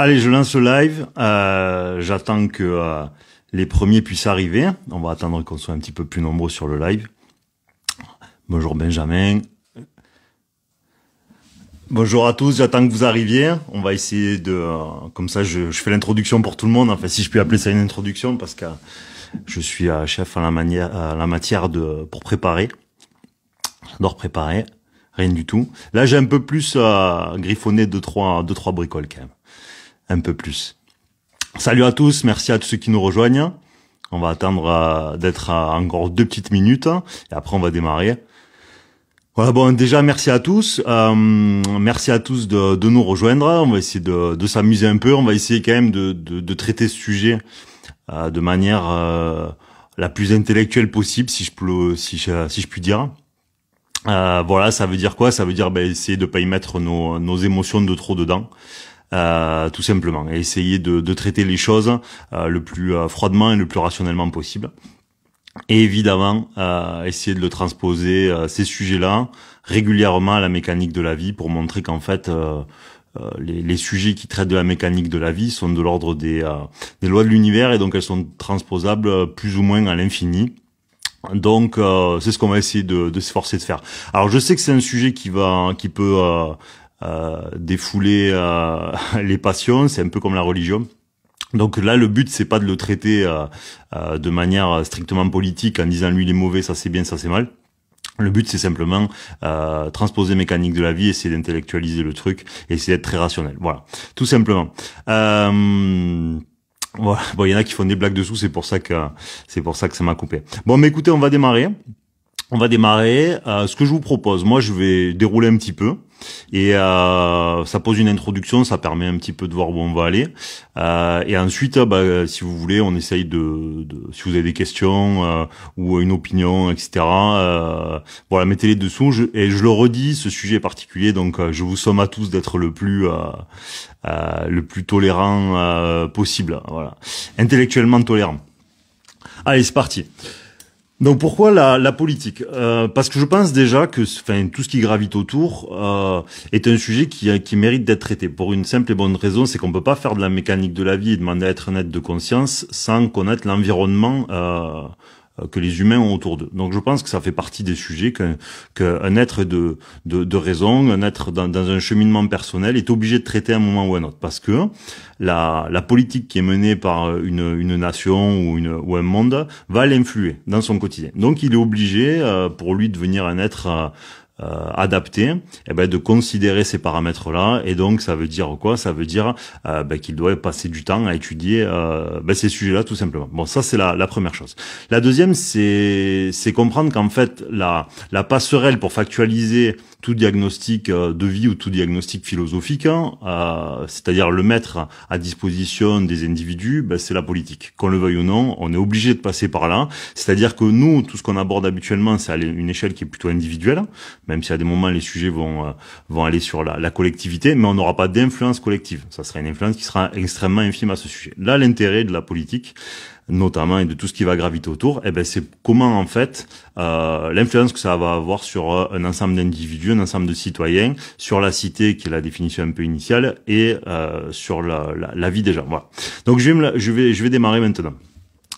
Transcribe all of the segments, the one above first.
Allez, je lance le live. J'attends que les premiers puissent arriver. On va attendre qu'on soit un petit peu plus nombreux sur le live. Bonjour Benjamin. Bonjour à tous, j'attends que vous arriviez. On va essayer de... comme ça, je fais l'introduction pour tout le monde. Enfin, si je peux appeler ça une introduction, parce que je suis chef à la matière pour préparer. J'adore préparer. Rien du tout. Là, j'ai un peu plus griffonné deux, trois bricoles quand même. Un peu plus. Salut à tous, merci à tous ceux qui nous rejoignent. On va attendre d'être encore 2 petites minutes et après on va démarrer. Voilà, bon, déjà merci à tous. Merci à tous de nous rejoindre. On va essayer de s'amuser un peu. On va essayer quand même de traiter ce sujet de manière la plus intellectuelle possible, si je puis dire. Voilà, ça veut dire quoi? Ça veut dire essayer de pas y mettre nos émotions de trop dedans. Tout simplement, et essayer de traiter les choses le plus froidement et le plus rationnellement possible. Et évidemment, essayer de le transposer, ces sujets-là, régulièrement à la mécanique de la vie, pour montrer qu'en fait, les sujets qui traitent de la mécanique de la vie sont de l'ordre des lois de l'univers, et donc elles sont transposables plus ou moins à l'infini. Donc c'est ce qu'on va essayer de s'efforcer de faire. Alors je sais que c'est un sujet qui peut défouler les passions, c'est un peu comme la religion. Donc là, le but, c'est pas de le traiter de manière strictement politique en disant lui il est mauvais, ça c'est bien, ça c'est mal. Le but, c'est simplement transposer mécanique de la vie, essayer d'intellectualiser le truc, et essayer d'être très rationnel. Voilà, tout simplement. Voilà. Bon, il y en a qui font des blagues dessous, c'est pour ça que ça m'a coupé. Bon, mais écoutez, on va démarrer. Ce que je vous propose, moi, je vais dérouler un petit peu. Et ça pose une introduction, ça permet un petit peu de voir où on va aller. Et ensuite, si vous voulez, on essaye si vous avez des questions ou une opinion, etc. Voilà, mettez-les dessous. Et je le redis, ce sujet est particulier, donc je vous somme à tous d'être le plus tolérant possible. Voilà, intellectuellement tolérant. Allez, c'est parti. Donc pourquoi la politique? Parce que je pense déjà que tout ce qui gravite autour est un sujet qui mérite d'être traité. Pour une simple et bonne raison, c'est qu'on peut pas faire de la mécanique de la vie et demander à être un être de conscience sans connaître l'environnement que les humains ont autour d'eux. Donc je pense que ça fait partie des sujets qu'un être de raison, un être dans un cheminement personnel est obligé de traiter à un moment ou à un autre. Parce que la politique qui est menée par une nation ou un monde va l'influer dans son quotidien. Donc il est obligé, pour lui devenir un être adapté, de considérer ces paramètres-là, et donc ça veut dire quoi? Ça veut dire qu'il doit passer du temps à étudier ces sujets-là, tout simplement. Bon, ça c'est la première chose. La deuxième, c'est comprendre qu'en fait la passerelle pour factualiser tout diagnostic de vie ou tout diagnostic philosophique, c'est-à-dire le mettre à disposition des individus, c'est la politique. Qu'on le veuille ou non, on est obligé de passer par là. C'est-à-dire que nous, tout ce qu'on aborde habituellement, c'est à une échelle qui est plutôt individuelle, même si à des moments les sujets vont aller sur la collectivité, mais on n'aura pas d'influence collective. Ça sera une influence qui sera extrêmement infime à ce sujet. Là, l'intérêt de la politique, notamment, et de tout ce qui va graviter autour, c'est comment en fait l'influence que ça va avoir sur un ensemble d'individus, un ensemble de citoyens, sur la cité qui est la définition un peu initiale, et sur la vie des gens. Voilà. Donc je vais démarrer maintenant.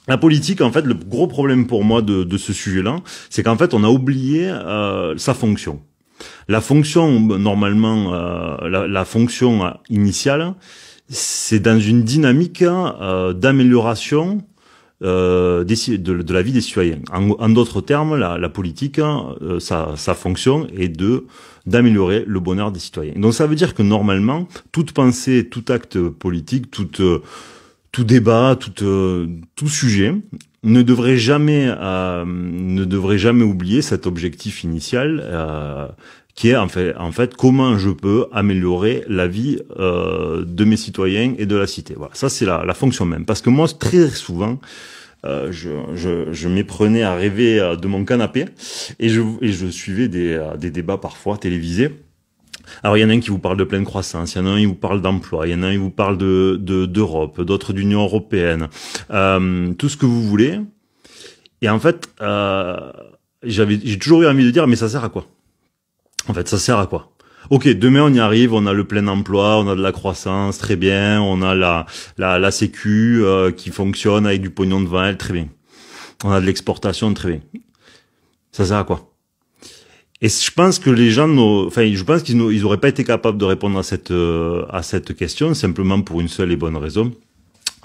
La politique, en fait, le gros problème pour moi de ce sujet-là, c'est qu'en fait on a oublié sa fonction. La fonction, normalement, la fonction initiale, c'est dans une dynamique d'amélioration de la vie des citoyens. En d'autres termes, la politique, sa fonction est d'améliorer le bonheur des citoyens. Donc ça veut dire que normalement, toute pensée, tout acte politique, tout débat, tout sujet ne devrait jamais oublier cet objectif initial qui est en fait comment je peux améliorer la vie de mes citoyens et de la cité. Voilà, ça c'est la fonction même. Parce que moi, très souvent, je m'éprenais à rêver de mon canapé et je suivais des débats parfois télévisés. Alors il y en a un qui vous parle de pleine croissance, il y en a un qui vous parle d'emploi, il y en a un qui vous parle d'Europe, d'autres d'Union européenne, tout ce que vous voulez. Et en fait, j'ai toujours eu envie de dire, mais ça sert à quoi? En fait, ça sert à quoi? Ok, demain on y arrive, on a le plein emploi, on a de la croissance, très bien, on a la sécu qui fonctionne avec du pognon devant elle, très bien. On a de l'exportation, très bien. Ça sert à quoi? Et je pense que les gens, je pense qu'ils auraient pas été capables de répondre à cette question simplement pour une seule et bonne raison.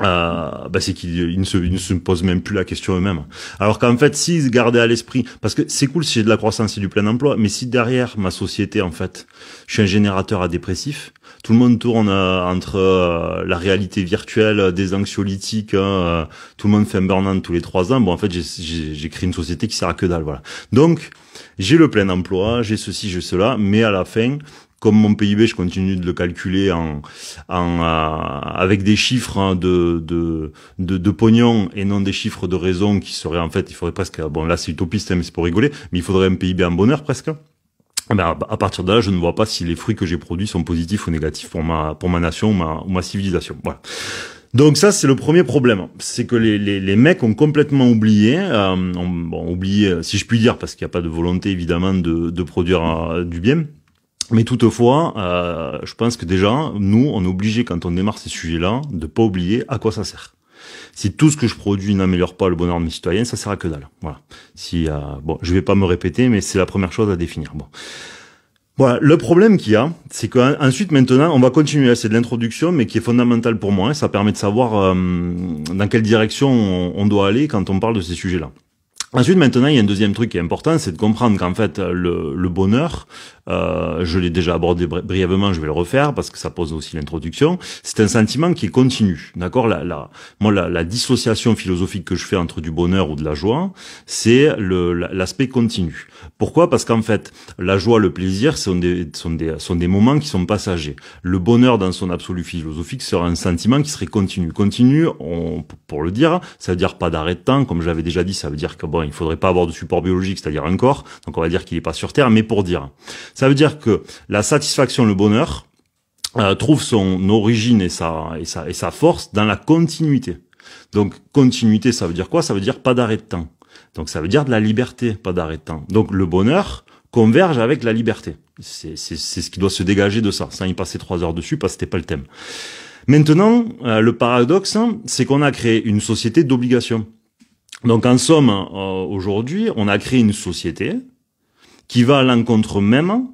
C'est qu'ils ne se posent même plus la question eux-mêmes. Alors qu'en fait, s'ils gardaient à l'esprit, parce que c'est cool si j'ai de la croissance et du plein emploi, mais si derrière ma société, en fait, je suis un générateur à dépressif, tout le monde tourne entre la réalité virtuelle, des anxiolytiques, tout le monde fait un burn-out tous les 3 ans. Bon, en fait, j'ai créé une société qui sert à que dalle, voilà. Donc, j'ai le plein emploi, j'ai ceci, j'ai cela, mais à la fin, comme mon PIB, je continue de le calculer avec des chiffres de pognon et non des chiffres de raison qui seraient en fait, il faudrait presque, bon là c'est utopiste, hein, mais c'est pour rigoler, mais il faudrait un PIB en bonheur presque. Ben, à partir de là, je ne vois pas si les fruits que j'ai produits sont positifs ou négatifs pour ma nation ou ma civilisation. Voilà. Donc ça, c'est le premier problème. C'est que les mecs ont complètement oublié, oublié, si je puis dire, parce qu'il n'y a pas de volonté évidemment de produire du bien. Mais toutefois, je pense que déjà, nous, on est obligé quand on démarre ces sujets-là, de pas oublier à quoi ça sert. Si tout ce que je produis n'améliore pas le bonheur de mes citoyens, ça sert à que dalle. Voilà. Je vais pas me répéter, mais c'est la première chose à définir. Bon. Voilà, le problème qu'il y a, c'est qu'ensuite, maintenant, on va continuer. C'est de l'introduction, mais qui est fondamentale pour moi. Ça permet de savoir dans quelle direction on doit aller quand on parle de ces sujets-là. Ensuite, maintenant, il y a un deuxième truc qui est important, c'est de comprendre qu'en fait, le bonheur, je l'ai déjà abordé brièvement, je vais le refaire parce que ça pose aussi l'introduction. C'est un sentiment qui est continu, d'accord. La dissociation philosophique que je fais entre du bonheur ou de la joie, c'est l'aspect continu. Pourquoi? Parce qu'en fait, la joie, le plaisir, sont des moments qui sont passagers. Le bonheur, dans son absolu philosophique, sera un sentiment qui serait continu. Continu, pour le dire, ça veut dire pas d'arrêt de temps, comme j'avais déjà dit, ça veut dire que il faudrait pas avoir de support biologique, c'est-à-dire un corps, donc on va dire qu'il est pas sur Terre, mais pour dire. Ça veut dire que la satisfaction, le bonheur, trouve son origine et sa force dans la continuité. Donc, continuité, ça veut dire quoi? Ça veut dire pas d'arrêt de temps. Donc, ça veut dire de la liberté, pas d'arrêt de temps. Donc, le bonheur converge avec la liberté. C'est ce qui doit se dégager de ça, sans y passer 3 heures dessus, parce que c'était pas le thème. Maintenant, le paradoxe, c'est qu'on a créé une société d'obligation. Donc en somme, aujourd'hui, on a créé une société qui va à l'encontre même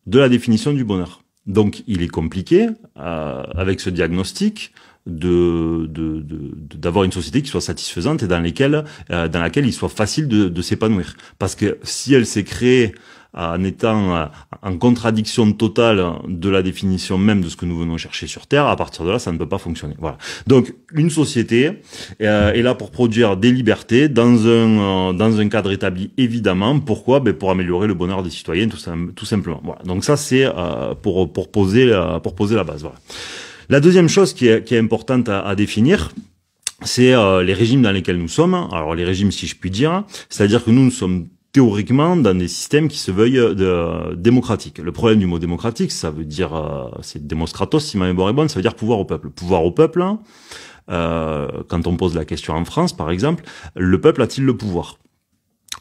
de la définition du bonheur. Donc il est compliqué, avec ce diagnostic, d'avoir une société qui soit satisfaisante et dans laquelle il soit facile de s'épanouir. Parce que si elle s'est créée en étant en contradiction totale de la définition même de ce que nous venons chercher sur Terre, à partir de là, ça ne peut pas fonctionner. Voilà. Donc, une société est là pour produire des libertés dans un cadre établi, évidemment. Pourquoi? Pour améliorer le bonheur des citoyens, tout simplement. Voilà. Donc ça, c'est pour poser la base. Voilà. La deuxième chose qui est importante à définir, c'est les régimes dans lesquels nous sommes. Alors, les régimes, si je puis dire, c'est-à-dire que nous sommes théoriquement dans des systèmes qui se veuillent démocratiques. Le problème du mot démocratique, ça veut dire, c'est démoskratos, si ma mémoire est bonne, ça veut dire pouvoir au peuple. Pouvoir au peuple, quand on pose la question en France, par exemple, le peuple a-t-il le pouvoir?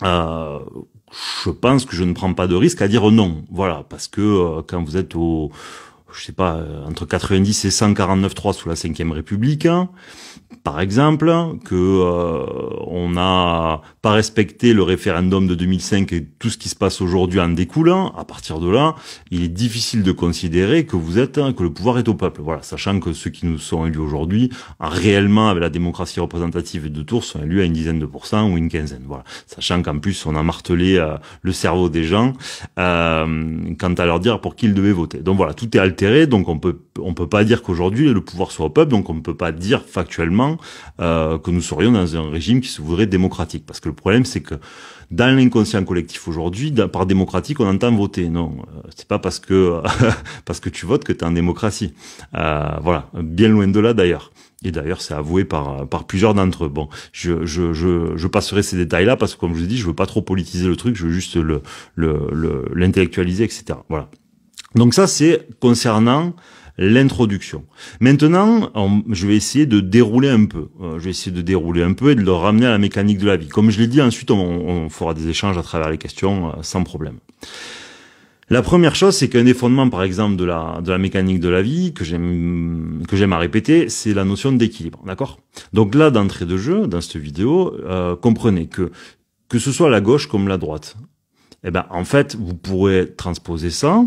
Je pense que je ne prends pas de risque à dire non. Voilà, parce que quand vous êtes entre 90 et 149.3 sous la Ve République, par exemple, que on n'a pas respecté le référendum de 2005 et tout ce qui se passe aujourd'hui en découle, à partir de là, il est difficile de considérer que que le pouvoir est au peuple. Voilà, sachant que ceux qui nous sont élus aujourd'hui, réellement avec la démocratie représentative et de tours, sont élus à une dizaine de pourcents ou une quinzaine. Voilà, sachant qu'en plus on a martelé le cerveau des gens quant à leur dire pour qui ils devaient voter. Donc voilà, tout est altéré, donc on peut pas dire qu'aujourd'hui le pouvoir soit au peuple, donc on ne peut pas dire factuellement que nous serions dans un régime qui se voudrait démocratique. Parce que le problème, c'est que dans l'inconscient collectif aujourd'hui, par démocratique, on entend voter. Non, c'est pas parce que parce que tu votes que tu es en démocratie. Voilà, bien loin de là d'ailleurs. Et d'ailleurs, c'est avoué par plusieurs d'entre eux. Bon, je passerai ces détails-là parce que, comme je vous ai dit, je veux pas trop politiser le truc, je veux juste l'intellectualiser, etc. Voilà. Donc ça, c'est concernant l'introduction. Maintenant, je vais essayer de dérouler un peu. Et de le ramener à la mécanique de la vie. Comme je l'ai dit, ensuite, on fera des échanges à travers les questions sans problème. La première chose, c'est qu'un des fondements, par exemple, de la mécanique de la vie, que j'aime à répéter, c'est la notion d'équilibre, d'accord? Donc là, d'entrée de jeu, dans cette vidéo, comprenez que ce soit la gauche comme la droite, eh ben, en fait, vous pourrez transposer ça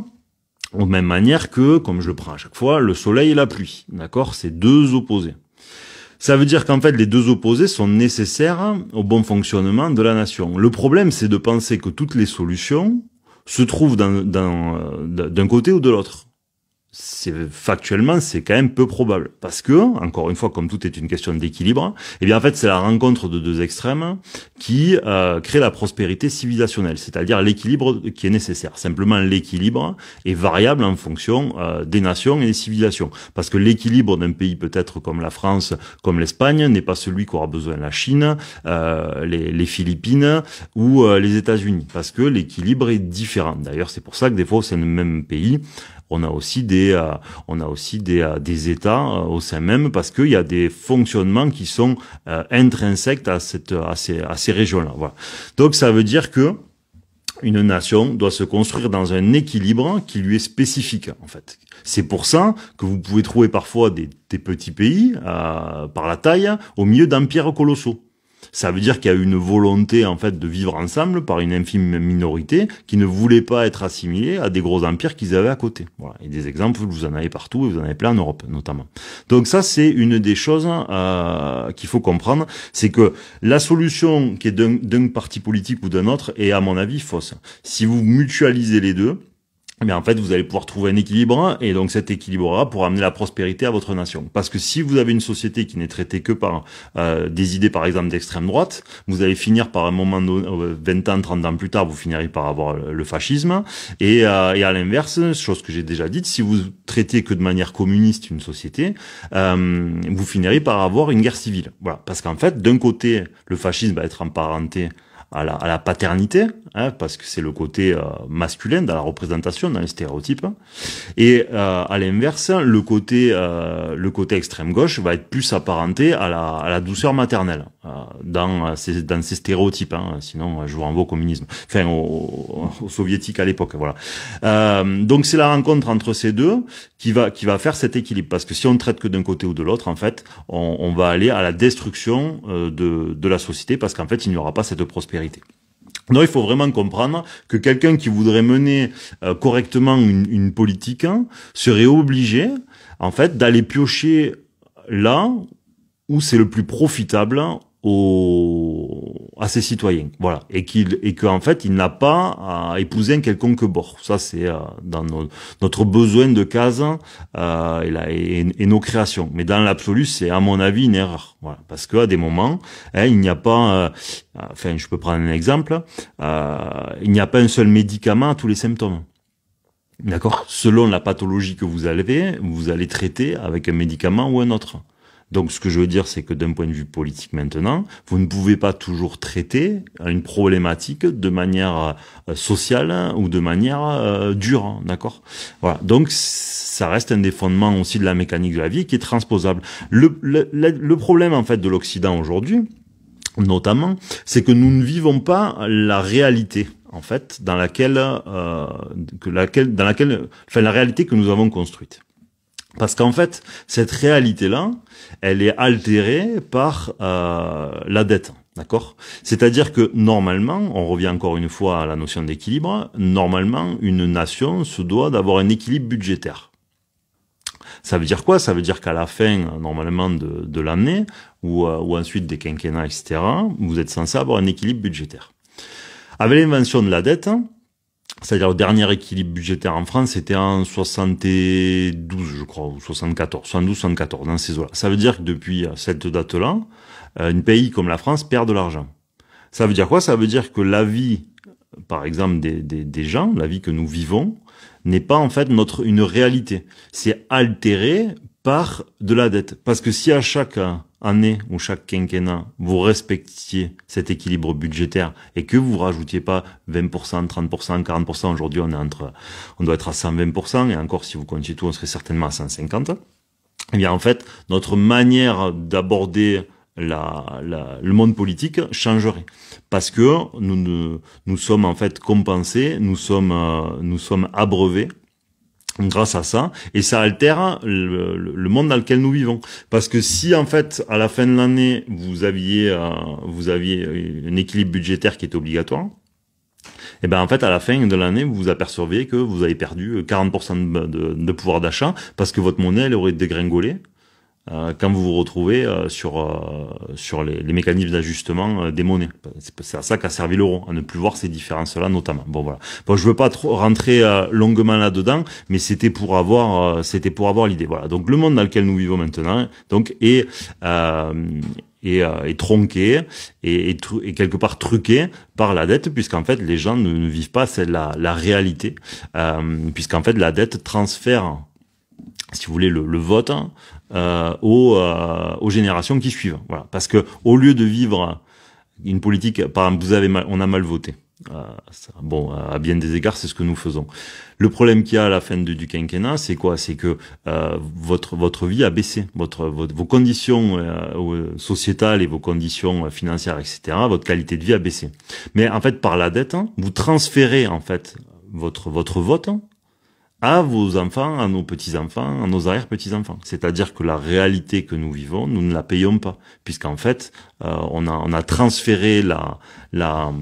de même manière que, comme je le prends à chaque fois, le soleil et la pluie, d'accord? C'est deux opposés. Ça veut dire qu'en fait, les deux opposés sont nécessaires au bon fonctionnement de la nation. Le problème, c'est de penser que toutes les solutions se trouvent d'un côté ou de l'autre. Factuellement, c'est quand même peu probable. Parce que, encore une fois, comme tout est une question d'équilibre, eh bien, en fait, c'est la rencontre de deux extrêmes qui crée la prospérité civilisationnelle, c'est-à-dire l'équilibre qui est nécessaire. Simplement, l'équilibre est variable en fonction des nations et des civilisations. Parce que l'équilibre d'un pays peut-être comme la France, comme l'Espagne, n'est pas celui qu'aura besoin la Chine, les Philippines ou les États-Unis. Parce que l'équilibre est différent. D'ailleurs, c'est pour ça que des fois, c'est le même pays. On a aussi des États au sein même parce qu'il y a des fonctionnements qui sont intrinsèques à ces régions-là. Voilà. Donc ça veut dire que une nation doit se construire dans un équilibre qui lui est spécifique, en fait. C'est pour ça que vous pouvez trouver parfois des petits pays par la taille au milieu d'empires colossaux. Ça veut dire qu'il y a une volonté en fait de vivre ensemble par une infime minorité qui ne voulait pas être assimilée à des gros empires qu'ils avaient à côté. Voilà. Et des exemples, vous en avez partout et vous en avez plein en Europe notamment. Donc ça, c'est une des choses qu'il faut comprendre, c'est que la solution qui est d'un parti politique ou d'un autre est à mon avis fausse. Si vous mutualisez les deux, mais en fait, vous allez pouvoir trouver un équilibre, et donc cet équilibre-là pour amener la prospérité à votre nation. Parce que si vous avez une société qui n'est traitée que par des idées, par exemple, d'extrême droite, vous allez finir par un moment, 20 ans, 30 ans plus tard, vous finirez par avoir le fascisme, et à l'inverse, chose que j'ai déjà dite, si vous traitez que de manière communiste une société, vous finirez par avoir une guerre civile. Voilà. Parce qu'en fait, d'un côté, le fascisme va être emparenté à la paternité, hein, parce que c'est le côté masculin dans la représentation, dans les stéréotypes, et à l'inverse, le côté extrême gauche va être plus apparenté à la douceur maternelle dans ces stéréotypes. Hein, sinon, je vous renvoie au communisme, enfin au soviétique à l'époque. Voilà. Donc c'est la rencontre entre ces deux qui va faire cet équilibre, parce que si on traite que d'un côté ou de l'autre, en fait, on va aller à la destruction de la société, parce qu'en fait, il n'y aura pas cette prospérité. Donc il faut vraiment comprendre que quelqu'un qui voudrait mener correctement une politique serait obligé, en fait, d'aller piocher là où c'est le plus profitable à ses citoyens, voilà, et qu'en fait il n'a pas à épouser un quelconque bord. Ça c'est dans notre besoin de case et nos créations. Mais dans l'absolu, c'est à mon avis une erreur, voilà, parce qu'à des moments, il n'y a pas, enfin je peux prendre un exemple, il n'y a pas un seul médicament à tous les symptômes. D'accord? Selon la pathologie que vous allez traiter avec un médicament ou un autre. Donc, ce que je veux dire, c'est que d'un point de vue politique maintenant, vous ne pouvez pas toujours traiter une problématique de manière sociale ou de manière dure, d'accord? Voilà. Donc, ça reste un des fondements aussi de la mécanique de la vie qui est transposable. Le problème, en fait, de l'Occident aujourd'hui, notamment, c'est que nous ne vivons pas la réalité, en fait, dans la réalité que nous avons construite. Parce qu'en fait, cette réalité-là, elle est altérée par la dette, d'accord? C'est-à-dire que normalement, on revient encore une fois à la notion d'équilibre, normalement, une nation se doit d'avoir un équilibre budgétaire. Ça veut dire quoi? Ça veut dire qu'à la fin, normalement, de l'année, ou ensuite des quinquennats, etc., vous êtes censé avoir un équilibre budgétaire. Avec l'invention de la dette, c'est-à-dire le dernier équilibre budgétaire en France, c'était en 72, je crois, ou 74, 72, 74, dans ces eaux-là. Ça veut dire que depuis cette date-là, un pays comme la France perd de l'argent. Ça veut dire quoi? Ça veut dire que la vie, par exemple, des gens, la vie que nous vivons, n'est pas en fait une réalité. C'est altéré par de la dette. Parce que si à chaque année ou chaque quinquennat, vous respectiez cet équilibre budgétaire et que vous rajoutiez pas 20%, 30%, 40%, aujourd'hui on doit être à 120%, et encore si vous comptiez tout, on serait certainement à 150%. Eh bien en fait, notre manière d'aborder le monde politique changerait, parce que nous sommes en fait compensés, nous sommes abreuvés grâce à ça, et ça altère le monde dans lequel nous vivons. Parce que si en fait à la fin de l'année vous aviez un équilibre budgétaire qui est obligatoire, et ben en fait à la fin de l'année vous vous apercevez que vous avez perdu 40% de pouvoir d'achat parce que votre monnaie elle aurait dégringolé quand vous vous retrouvez sur les mécanismes d'ajustement des monnaies. C'est à ça qu'a servi l'euro, à ne plus voir ces différences-là notamment. Bon voilà. Bon, je veux pas trop rentrer longuement là-dedans, mais c'était pour avoir l'idée. Voilà. Donc le monde dans lequel nous vivons maintenant, donc est tronqué et quelque part truqué par la dette, puisqu'en fait les gens ne vivent pas c'est la réalité, puisqu'en fait la dette transfère, si vous voulez, le vote aux générations qui suivent. Voilà, parce que au lieu de vivre une politique, par exemple, on a mal voté. Bon, à bien des égards, c'est ce que nous faisons. Le problème qu'il y a à la fin du quinquennat, c'est quoi? C'est que votre vie a baissé, vos conditions sociétales et vos conditions financières, etc. Votre qualité de vie a baissé. Mais en fait, par la dette, vous transférez en fait votre vote à vos enfants, à nos petits-enfants, à nos arrière-petits-enfants. C'est-à-dire que la réalité que nous vivons, nous ne la payons pas, puisqu'en fait, on a transféré nos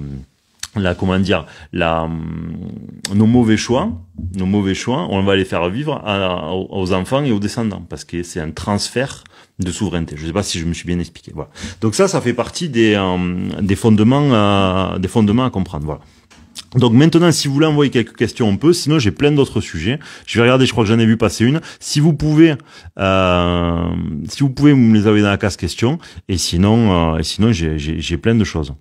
mauvais choix, on va les faire vivre aux enfants et aux descendants, parce que c'est un transfert de souveraineté. Je ne sais pas si je me suis bien expliqué. Voilà. Donc ça fait partie des fondements à comprendre. Voilà. Donc maintenant, si vous voulez envoyer quelques questions, on peut. Sinon, j'ai plein d'autres sujets. Je vais regarder, je crois que j'en ai vu passer une. Si vous pouvez, vous me les envoyer dans la case questions. Et sinon, j'ai plein de choses.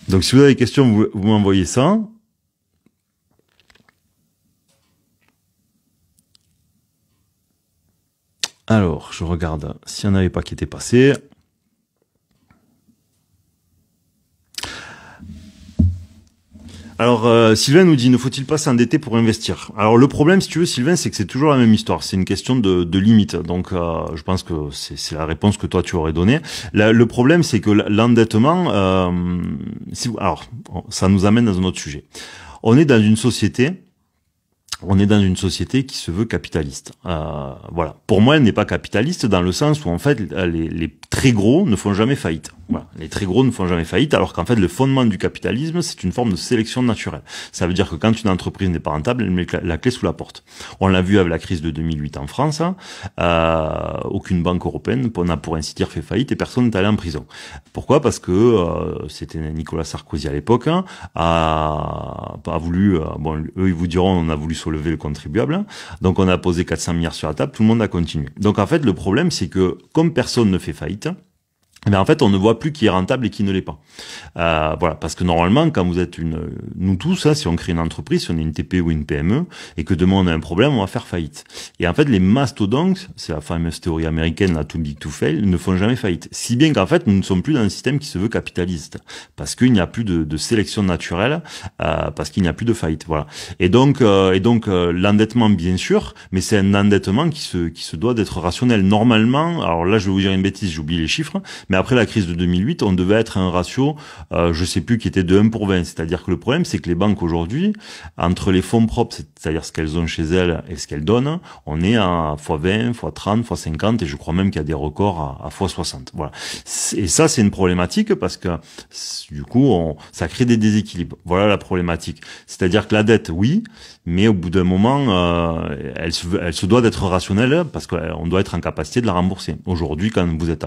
Donc si vous avez des questions, vous m'envoyez ça. Alors, je regarde s'il n'y en avait pas qui étaient passés. Alors, Sylvain nous dit, ne faut-il pas s'endetter pour investir? Alors, le problème, si tu veux, Sylvain, c'est que c'est toujours la même histoire. C'est une question de limite. Donc, je pense que c'est la réponse que toi, tu aurais donnée. Le problème, c'est que l'endettement, alors, ça nous amène dans un autre sujet. On est dans une société qui se veut capitaliste. Voilà. Pour moi, elle n'est pas capitaliste dans le sens où, en fait, les très gros ne font jamais faillite. Voilà. Les très gros ne font jamais faillite, alors qu'en fait, le fondement du capitalisme, c'est une forme de sélection naturelle. Ça veut dire que quand une entreprise n'est pas rentable, elle met la clé sous la porte. On l'a vu avec la crise de 2008 en France. Aucune banque européenne n'a, pour ainsi dire, fait faillite et personne n'est allé en prison. Pourquoi? Parce que c'était Nicolas Sarkozy à l'époque, a voulu, eux ils vous diront, on a voulu soulever le contribuable, donc on a posé 400 milliards sur la table, tout le monde a continué. Donc en fait, le problème, c'est que comme personne ne fait faillite, mais en fait, on ne voit plus qui est rentable et qui ne l'est pas. Voilà, parce que normalement, quand vous êtes nous tous, si on crée une entreprise, si on est une TPE ou une PME, et que demain on a un problème, on va faire faillite. Et en fait, les mastodontes, c'est la fameuse théorie américaine, la too big to fail, ne font jamais faillite. Si bien qu'en fait, nous ne sommes plus dans un système qui se veut capitaliste, parce qu'il n'y a plus de sélection naturelle, parce qu'il n'y a plus de faillite. Voilà. Et donc l'endettement, bien sûr, mais c'est un endettement qui se doit d'être rationnel. Normalement, alors là, je vais vous dire une bêtise, j'oublie les chiffres. Mais après la crise de 2008, on devait être à un ratio, je sais plus, qui était de 1 pour 20. C'est-à-dire que le problème, c'est que les banques aujourd'hui, entre les fonds propres, c'est-à-dire ce qu'elles ont chez elles et ce qu'elles donnent, on est à x20, x30, x50, et je crois même qu'il y a des records à x60. Voilà. Et ça, c'est une problématique parce que, du coup, ça crée des déséquilibres. Voilà la problématique. C'est-à-dire que la dette, oui, mais au bout d'un moment, elle se doit d'être rationnelle parce qu'on doit être en capacité de la rembourser. Aujourd'hui, quand vous êtes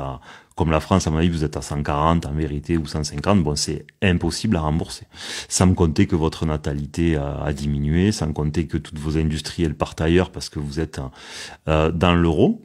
comme la France, à mon avis, vous êtes à 140 en vérité ou 150, bon, c'est impossible à rembourser. Sans me compter que votre natalité a diminué, sans compter que toutes vos industries, elles partent ailleurs parce que vous êtes dans l'euro.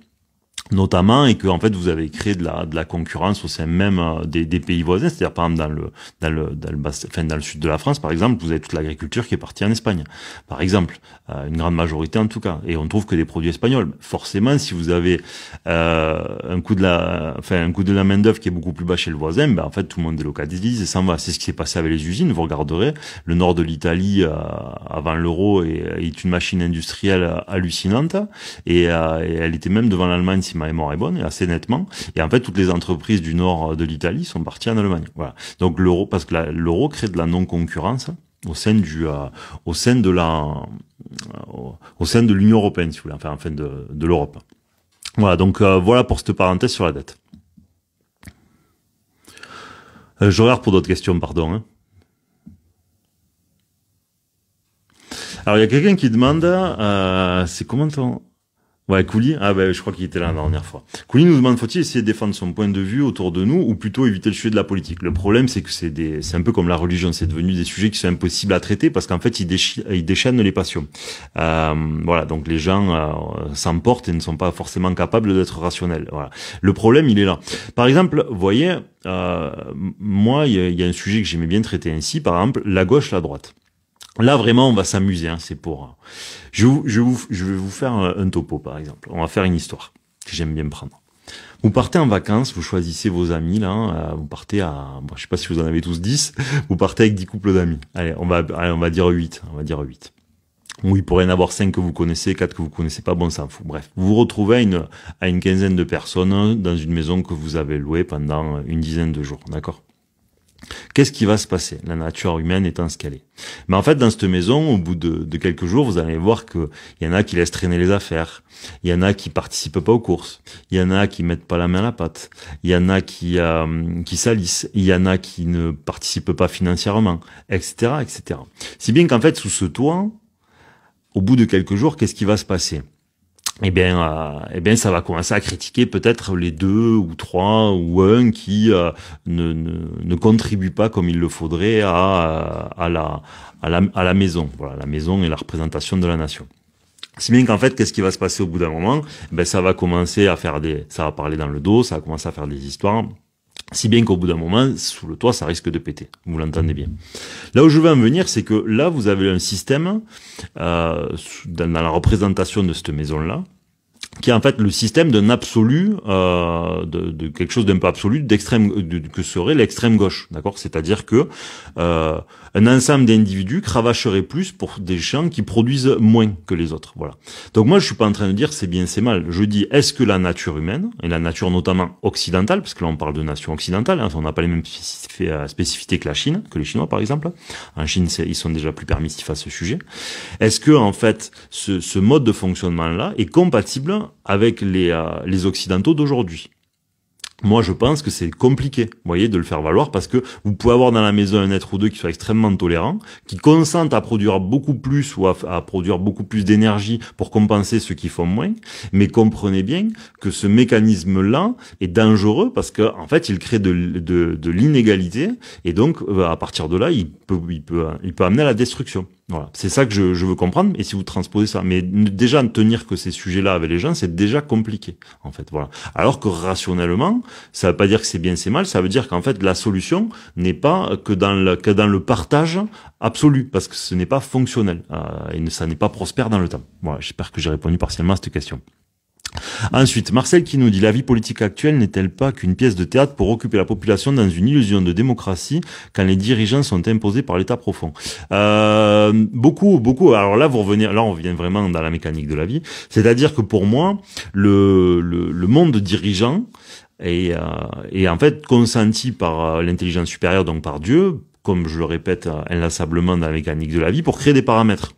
notamment, et que en fait vous avez créé de la concurrence au sein même des pays voisins. C'est-à-dire par exemple dans le sud de la France, par exemple, vous avez toute l'agriculture qui est partie en Espagne, par exemple, une grande majorité en tout cas, et on trouve que des produits espagnols. Forcément, si vous avez un coût de la main d'œuvre qui est beaucoup plus bas chez le voisin, ben en fait tout le monde délocalise et s'en va. C'est ce qui s'est passé avec les usines. Vous regarderez le nord de l'Italie avant l'euro est une machine industrielle hallucinante, et elle était même devant l'Allemagne si ma mémoire est bonne, et assez nettement. Et en fait, toutes les entreprises du nord de l'Italie sont parties en Allemagne. Voilà. Donc l'euro, parce que l'euro crée de la non-concurrence au sein de l'Union européenne, si vous voulez, enfin de l'Europe. Voilà. Donc voilà pour cette parenthèse sur la dette. Je regarde pour d'autres questions, pardon. Hein. Alors il y a quelqu'un qui demande, c'est comment ton... Ouais, Couli, je crois qu'il était là la dernière fois. Couli nous demande, faut-il essayer de défendre son point de vue autour de nous, ou plutôt éviter le sujet de la politique? Le problème, c'est que c'est un peu comme la religion, c'est devenu des sujets qui sont impossibles à traiter, parce qu'en fait, ils déchaînent les passions. Voilà, donc les gens s'emportent et ne sont pas forcément capables d'être rationnels. Voilà. Le problème, il est là. Par exemple, vous voyez, moi, il y a un sujet que j'aimais bien traiter ainsi, par exemple, la gauche, la droite. Là, vraiment, on va s'amuser, hein, c'est pour... Je vais vous faire un topo, par exemple. On va faire une histoire que j'aime bien prendre. Vous partez en vacances, vous choisissez vos amis, là, vous partez à... Bon, je sais pas si vous en avez tous 10, vous partez avec 10 couples d'amis. Allez, on va dire 8, Ou il pourrait y en avoir 5 que vous connaissez, 4 que vous connaissez pas, bon, on s'en fout. Bref, vous vous retrouvez à une quinzaine de personnes dans une maison que vous avez louée pendant une dizaine de jours, d'accord ? Qu'est-ce qui va se passer, la nature humaine étant ce qu'elle est? Mais en fait, dans cette maison, au bout de quelques jours, vous allez voir que il y en a qui laissent traîner les affaires, il y en a qui participent pas aux courses, il y en a qui mettent pas la main à la pâte, il y en a qui salissent, il y en a qui ne participent pas financièrement, etc., etc. Si bien qu'en fait, sous ce toit, au bout de quelques jours, qu'est-ce qui va se passer? Eh bien, ça va commencer à critiquer peut-être les 2 ou 3 ou un qui ne contribuent pas comme il le faudrait à la maison. Voilà, la maison est la représentation de la nation. Si bien qu'en fait, qu'est-ce qui va se passer au bout d'un moment? Ça va commencer à ça va parler dans le dos, ça va commencer à faire des histoires. Si bien qu'au bout d'un moment, sous le toit, ça risque de péter. Vous l'entendez bien. Là où je veux en venir, c'est que là, vous avez un système dans la représentation de cette maison-là, qui est en fait le système d'un absolu, de quelque chose d'un peu absolu, que serait l'extrême gauche, d'accord? C'est-à-dire que un ensemble d'individus cravacherait plus pour des gens qui produisent moins que les autres, voilà. Donc moi, je suis pas en train de dire c'est bien, c'est mal. Je dis, est-ce que la nature humaine, et la nature notamment occidentale, parce que là on parle de nation occidentale, hein, on n'a pas les mêmes spécificités que la Chine, que les Chinois par exemple. En Chine, ils sont déjà plus permissifs à ce sujet. Est-ce que en fait, ce mode de fonctionnement-là est compatible avec les Occidentaux d'aujourd'hui? Moi, je pense que c'est compliqué, vous voyez, de le faire valoir, parce que vous pouvez avoir dans la maison un être ou deux qui soit extrêmement tolérant, qui consente à produire beaucoup plus ou à produire beaucoup plus d'énergie pour compenser ceux qui font moins, mais comprenez bien que ce mécanisme-là est dangereux parce que en fait, il crée de l'inégalité, et donc à partir de là, il peut amener à la destruction. Voilà, c'est ça que je veux comprendre. Et si vous transposez ça, mais déjà tenir que ces sujets-là avec les gens, c'est déjà compliqué, en fait. Voilà. Alors que rationnellement, ça veut pas dire que c'est bien, c'est mal. Ça veut dire qu'en fait, la solution n'est pas que dans le partage absolu, parce que ce n'est pas fonctionnel et ça n'est pas prospère dans le temps. Voilà. J'espère que j'ai répondu partiellement à cette question. Ensuite, Marcel qui nous dit: la vie politique actuelle n'est-elle pas qu'une pièce de théâtre pour occuper la population dans une illusion de démocratie quand les dirigeants sont imposés par l'État profond? Beaucoup. Alors là, on revient vraiment dans la mécanique de la vie. C'est-à-dire que pour moi, le monde dirigeant est en fait consenti par l'intelligence supérieure, donc par Dieu, comme je le répète inlassablement dans la mécanique de la vie, pour créer des paramètres.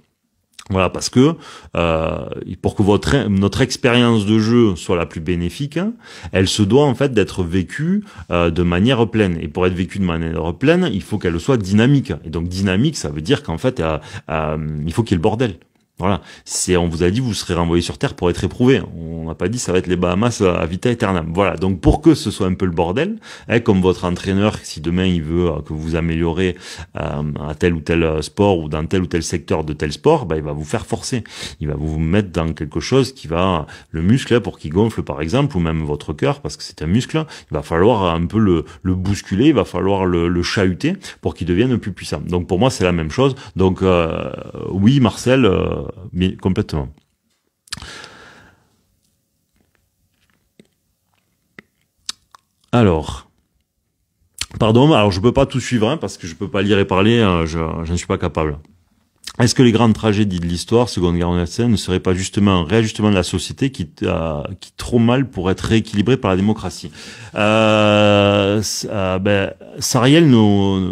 Voilà, parce que pour que notre expérience de jeu soit la plus bénéfique, elle se doit en fait d'être vécue de manière pleine. Et pour être vécue de manière pleine, il faut qu'elle soit dynamique. Et donc dynamique, ça veut dire qu'en fait, il faut qu'il y ait le bordel. Voilà, on vous a dit vous serez renvoyé sur Terre pour être éprouvé. On n'a pas dit ça va être les Bahamas à vita aeternam. Voilà, donc pour que ce soit un peu le bordel, comme votre entraîneur, si demain il veut que vous améliorez à tel ou tel sport ou dans tel ou tel secteur de tel sport, il va vous faire forcer. Il va vous mettre dans quelque chose qui va, le muscle pour qu'il gonfle par exemple, ou même votre cœur, parce que c'est un muscle, il va falloir un peu le bousculer, il va falloir le chahuter pour qu'il devienne plus puissant. Donc pour moi c'est la même chose. Donc oui Marcel, mais complètement. Alors, pardon, alors je peux pas tout suivre parce que je peux pas lire et parler, j'en suis pas capable. Est-ce que les grandes tragédies de l'histoire, Seconde Guerre mondiale, ne seraient pas justement un réajustement de la société qui trop mal pour être rééquilibré par la démocratie? Sariel,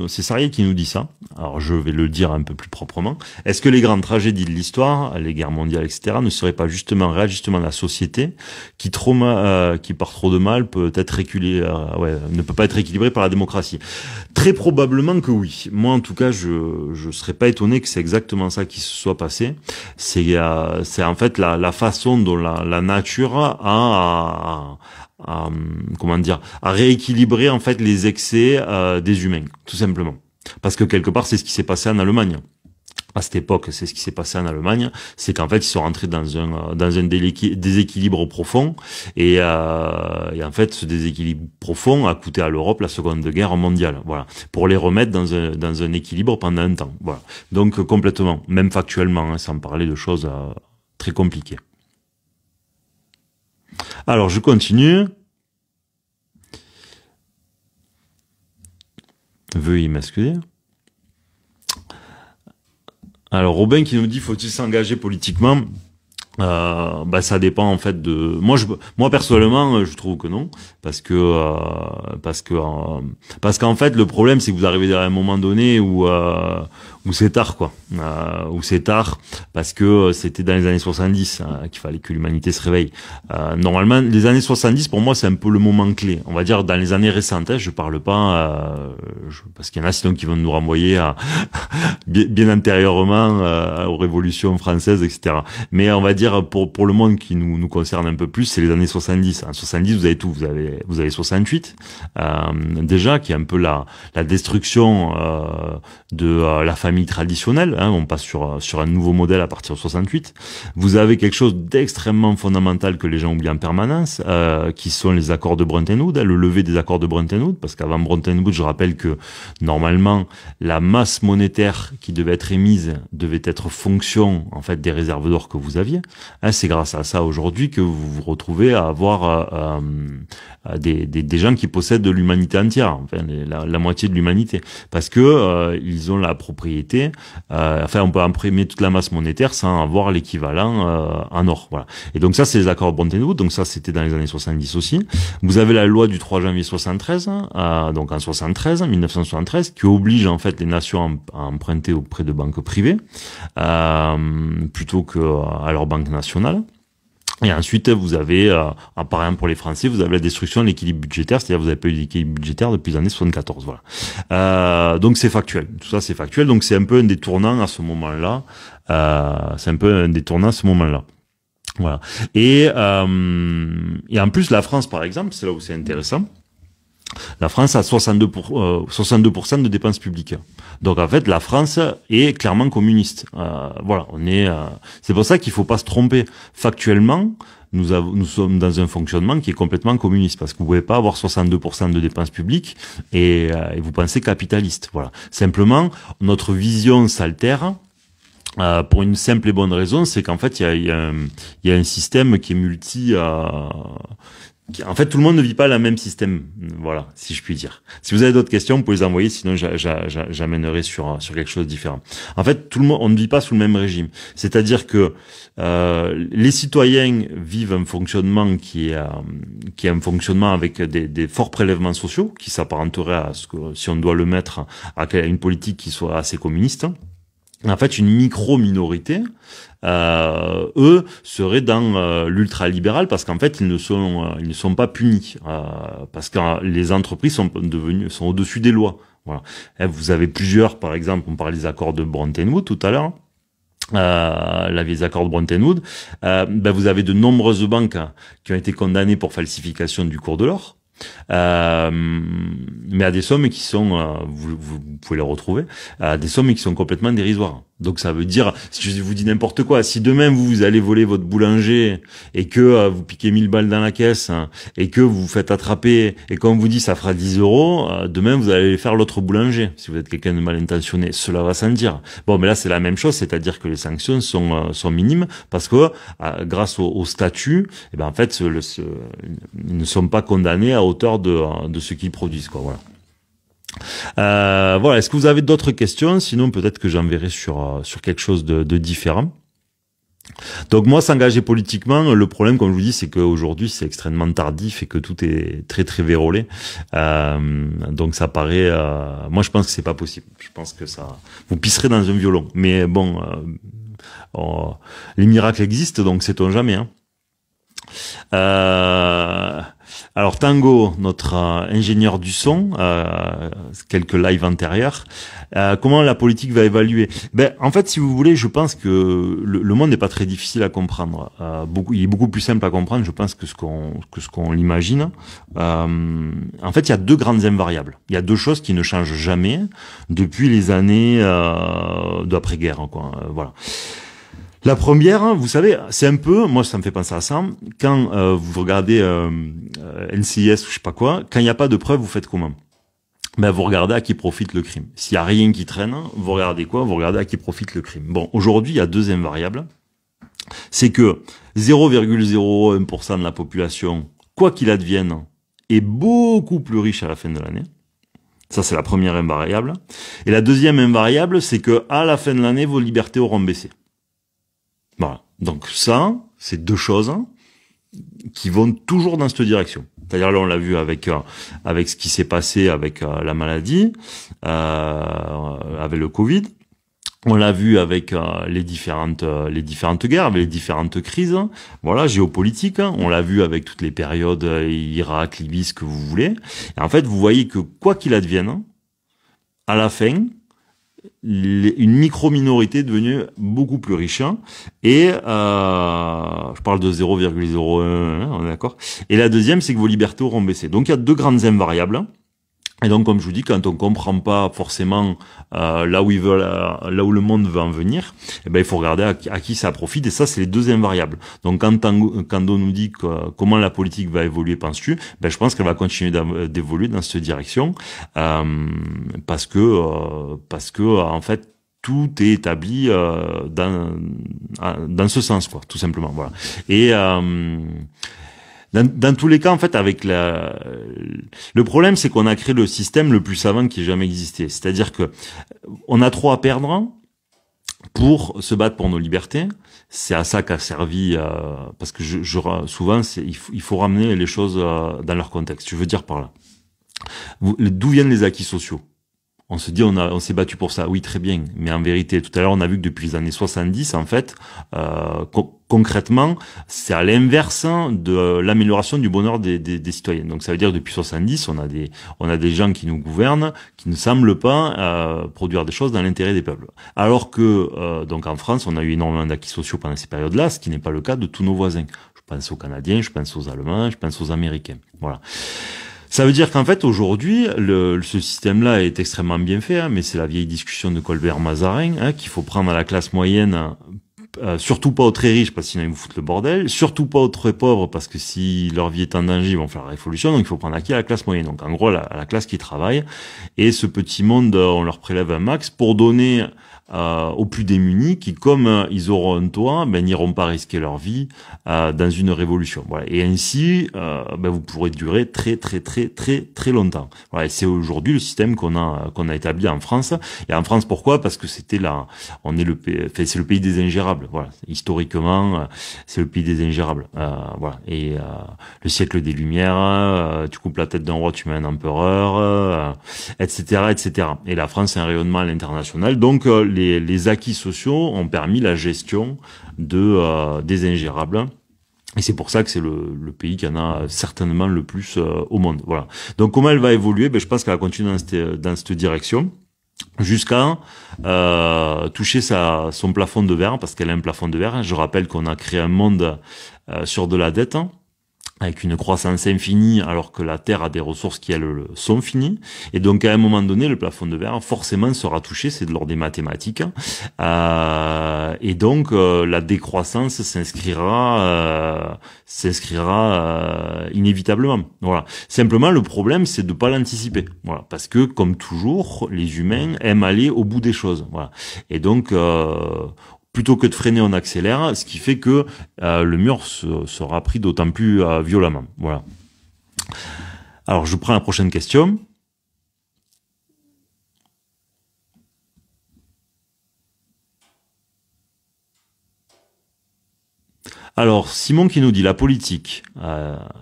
c'est Sariel qui nous dit ça. Alors je vais le dire un peu plus proprement. Est-ce que les grandes tragédies de l'histoire, les guerres mondiales, etc., ne seraient pas justement un réajustement de la société qui par trop de mal peut être ne peut pas être équilibré par la démocratie? Très probablement que oui. Moi, en tout cas, je serais pas étonné que c'est exactement ça qui se soit passé. C'est en fait la façon dont la nature a rééquilibrer en fait les excès des humains, tout simplement. Parce que quelque part, c'est ce qui s'est passé en Allemagne. À cette époque, c'est ce qui s'est passé en Allemagne, c'est qu'en fait, ils sont rentrés dans un déséquilibre profond, et en fait, ce déséquilibre profond a coûté à l'Europe la Seconde Guerre mondiale. Voilà, pour les remettre dans un équilibre pendant un temps. Voilà, donc complètement, même factuellement, sans parler de choses très compliquées. Alors, je continue. Veuillez m'excuser. Alors, Robin qui nous dit, faut-il s'engager politiquement? Ça dépend en fait de moi personnellement je trouve que non, parce qu'en fait le problème c'est que vous arrivez à un moment donné où c'est tard où c'est tard, parce que c'était dans les années 70 qu'il fallait que l'humanité se réveille. Normalement les années 70 pour moi c'est un peu le moment clé, on va dire dans les années récentes, je parle pas parce qu'il y en a sinon qui vont nous renvoyer bien antérieurement aux révolutions françaises, etc. Mais on va dire pour le monde qui nous concerne un peu plus, c'est les années 70. En 70, vous avez tout. Vous avez 68, déjà, qui est un peu la destruction de la famille traditionnelle. On passe sur un nouveau modèle à partir de 68. Vous avez quelque chose d'extrêmement fondamental que les gens oublient en permanence, qui sont les accords de Bretton Woods, le lever des accords de Bretton Woods, parce qu'avant Bretton Woods, je rappelle que normalement, la masse monétaire qui devait être émise devait être fonction en fait des réserves d'or que vous aviez. C'est grâce à ça aujourd'hui que vous vous retrouvez à avoir des gens qui possèdent de l'humanité entière, enfin la moitié de l'humanité, parce que ils ont la propriété. On peut imprimer toute la masse monétaire sans avoir l'équivalent en or. Voilà. Et donc ça, c'est les accords de Bretton Woods. Donc ça, c'était dans les années 70 aussi. Vous avez la loi du 3 janvier 73, donc en 1973, qui oblige en fait les nations à emprunter auprès de banques privées plutôt que à leur banque nationale. Et ensuite, vous avez, par exemple pour les Français, vous avez la destruction de l'équilibre budgétaire, c'est-à-dire vous n'avez pas eu d'équilibre budgétaire depuis les années 74. Voilà. Donc c'est factuel. Tout ça, c'est factuel. Donc c'est un peu un des tournants à ce moment-là. Voilà. Et en plus, la France, par exemple, c'est là où c'est intéressant. La France a 62% de dépenses publiques. Donc en fait, la France est clairement communiste. Voilà, c'est pour ça qu'il faut pas se tromper. Factuellement, nous sommes dans un fonctionnement qui est complètement communiste, parce que vous pouvez pas avoir 62% de dépenses publiques et vous pensez capitaliste. Voilà. Simplement, notre vision s'altère. Pour une simple et bonne raison, c'est qu'en fait, il y a un système qui est en fait, tout le monde ne vit pas le même système, voilà, si je puis dire. Si vous avez d'autres questions, vous pouvez les envoyer, sinon j'amènerai sur quelque chose de différent. En fait, on ne vit pas sous le même régime. C'est-à-dire que les citoyens vivent un fonctionnement qui est un fonctionnement avec des forts prélèvements sociaux, qui s'apparenterait à ce que, si on doit le mettre à une politique qui soit assez communiste. En fait, une micro-minorité, eux, seraient dans l'ultralibéral, parce qu'en fait, ils ne sont pas punis, parce que les entreprises sont au-dessus des lois. Voilà. Vous avez plusieurs, par exemple, on parlait des accords de Bretton Woods tout à l'heure. la vieille accords de Bretton Woods, vous avez de nombreuses banques qui ont été condamnées pour falsification du cours de l'or. Mais à des sommes qui sont, vous pouvez les retrouver, à des sommes qui sont complètement dérisoires. Donc ça veut dire, si je vous dis n'importe quoi, si demain vous allez voler votre boulanger et que vous piquez 1000 balles dans la caisse et que vous vous faites attraper et qu'on vous dit ça fera 10 euros, demain vous allez faire l'autre boulanger. Si vous êtes quelqu'un de mal intentionné, cela va sans dire. Bon, mais là c'est la même chose, c'est-à-dire que les sanctions sont minimes parce que grâce au statut, en fait, ils ne sont pas condamnés à hauteur de ce qu'ils produisent, quoi. Voilà. Voilà. Est-ce que vous avez d'autres questions? Sinon, peut-être que j'enverrai sur quelque chose de différent. Donc moi, s'engager politiquement, le problème, comme je vous dis, c'est qu'aujourd'hui, c'est extrêmement tardif et que tout est très très vérolé. Donc ça paraît. Moi, je pense que c'est pas possible. Je pense que ça, vous pisserez dans un violon. Mais bon, les miracles existent, donc sait-on jamais. Hein. Alors Tango, notre ingénieur du son, quelques lives antérieurs, comment la politique va évaluer? En fait, si vous voulez, je pense que le monde n'est pas très difficile à comprendre. Il est beaucoup plus simple à comprendre, je pense, que ce qu'on l'imagine. En fait, il y a deux grandes invariables. Il y a deux choses qui ne changent jamais depuis les années d'après-guerre, quoi. Voilà. La première, vous savez, c'est un peu, moi ça me fait penser à ça, quand vous regardez NCIS ou je sais pas quoi, quand il n'y a pas de preuves, vous faites comment? Vous regardez à qui profite le crime. S'il y a rien qui traîne, vous regardez quoi? Vous regardez à qui profite le crime. Bon, aujourd'hui, il y a deux invariables. C'est que 0,01% de la population, quoi qu'il advienne, est beaucoup plus riche à la fin de l'année. Ça, c'est la première invariable. Et la deuxième invariable, c'est que à la fin de l'année, vos libertés auront baissé. Voilà. Donc ça, c'est deux choses qui vont toujours dans cette direction. C'est-à-dire là, on l'a vu avec ce qui s'est passé avec la maladie, avec le Covid. On l'a vu avec les différentes guerres, avec les différentes crises, voilà, géopolitiques. On l'a vu avec toutes les périodes Irak, Libye, ce que vous voulez. Et en fait, vous voyez que quoi qu'il advienne, à la fin, une micro-minorité est devenue beaucoup plus riche, et je parle de 0,01, on est d'accord. Et la deuxième, c'est que vos libertés auront baissé. Donc il y a deux grandes invariables. Et donc, comme je vous dis, quand on comprend pas forcément là où le monde veut en venir, il faut regarder à qui ça profite. Et ça, c'est les deux invariables. Donc, quand on nous dit comment la politique va évoluer, penses-tu? Je pense qu'elle va continuer d'évoluer dans cette direction, parce que en fait, tout est établi dans ce sens, quoi, tout simplement. Voilà. Et dans tous les cas, en fait, avec le problème, c'est qu'on a créé le système le plus savant qui ait jamais existé. C'est-à-dire que on a trop à perdre pour se battre pour nos libertés. C'est à ça qu'a servi, parce que souvent, il faut ramener les choses dans leur contexte. Je veux dire par là, d'où viennent les acquis sociaux? On se dit, on s'est battu pour ça. Oui, très bien. Mais en vérité, tout à l'heure, on a vu que depuis les années 70, en fait, concrètement, c'est à l'inverse de l'amélioration du bonheur des citoyens. Donc, ça veut dire que depuis 70, on a des gens qui nous gouvernent, qui ne semblent pas produire des choses dans l'intérêt des peuples. Alors que, donc en France, on a eu énormément d'acquis sociaux pendant ces périodes-là, ce qui n'est pas le cas de tous nos voisins. Je pense aux Canadiens, je pense aux Allemands, je pense aux Américains. Voilà. Ça veut dire qu'en fait, aujourd'hui, ce système-là est extrêmement bien fait, mais c'est la vieille discussion de Colbert-Mazarin, qu'il faut prendre à la classe moyenne, surtout pas aux très riches, parce que sinon ils vous foutent le bordel, surtout pas aux très pauvres, parce que si leur vie est en danger, ils vont faire la révolution, donc il faut prendre à qui? À la classe moyenne. Donc en gros, à la classe qui travaille, et ce petit monde, on leur prélève un max pour donner aux plus démunis qui, comme ils auront un toit, n'iront pas risquer leur vie dans une révolution. Voilà. Et ainsi, vous pourrez durer très très très très très longtemps. Voilà. Et c'est aujourd'hui le système qu'on a établi en France. Et en France, pourquoi? Parce que c'est le pays des ingérables. Voilà. Historiquement, c'est le pays des ingérables. Voilà. Et le siècle des Lumières, tu coupes la tête d'un roi, tu mets un empereur, etc., etc. Et la France, c'est un rayonnement à l'international. Donc les acquis sociaux ont permis la gestion des ingérables. Et c'est pour ça que c'est le pays qui en a certainement le plus au monde. Voilà. Donc comment elle va évoluer? Je pense qu'elle va continuer dans cette direction. jusqu'à toucher son plafond de verre, parce qu'elle a un plafond de verre. Je rappelle qu'on a créé un monde sur de la dette, avec une croissance infinie, alors que la Terre a des ressources qui, elles, sont finies. Et donc, à un moment donné, le plafond de verre, forcément, sera touché, c'est de l'ordre des mathématiques. Et donc, la décroissance s'inscrira inévitablement. Voilà. Simplement, le problème, c'est de pas l'anticiper. Voilà. Parce que, comme toujours, les humains aiment aller au bout des choses. Voilà. Et donc, plutôt que de freiner, on accélère, ce qui fait que le mur sera pris d'autant plus violemment. Voilà. Alors, je prends la prochaine question. Alors, Simon qui nous dit, la politique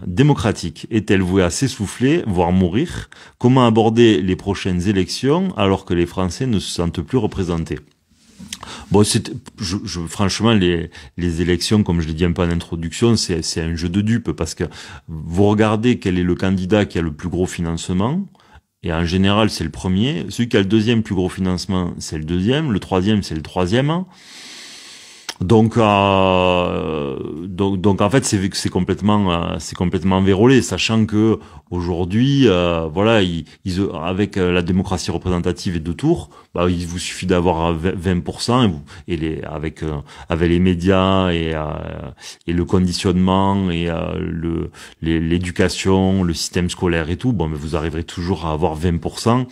démocratique est-elle vouée à s'essouffler, voire mourir? Comment aborder les prochaines élections alors que les Français ne se sentent plus représentés? Bon, franchement, les élections, comme je l'ai dit un peu en introduction, c'est un jeu de dupes, parce que vous regardez quel est le candidat qui a le plus gros financement, et en général, c'est le premier. Celui qui a le deuxième plus gros financement, c'est le deuxième. Le troisième, c'est le troisième. Donc en fait c'est complètement vérolé, sachant que aujourd'hui voilà avec la démocratie représentative et deux tours, bah, il vous suffit d'avoir 20% avec les médias et le conditionnement et l'éducation, le système scolaire et tout, bon mais vous arriverez toujours à avoir 20%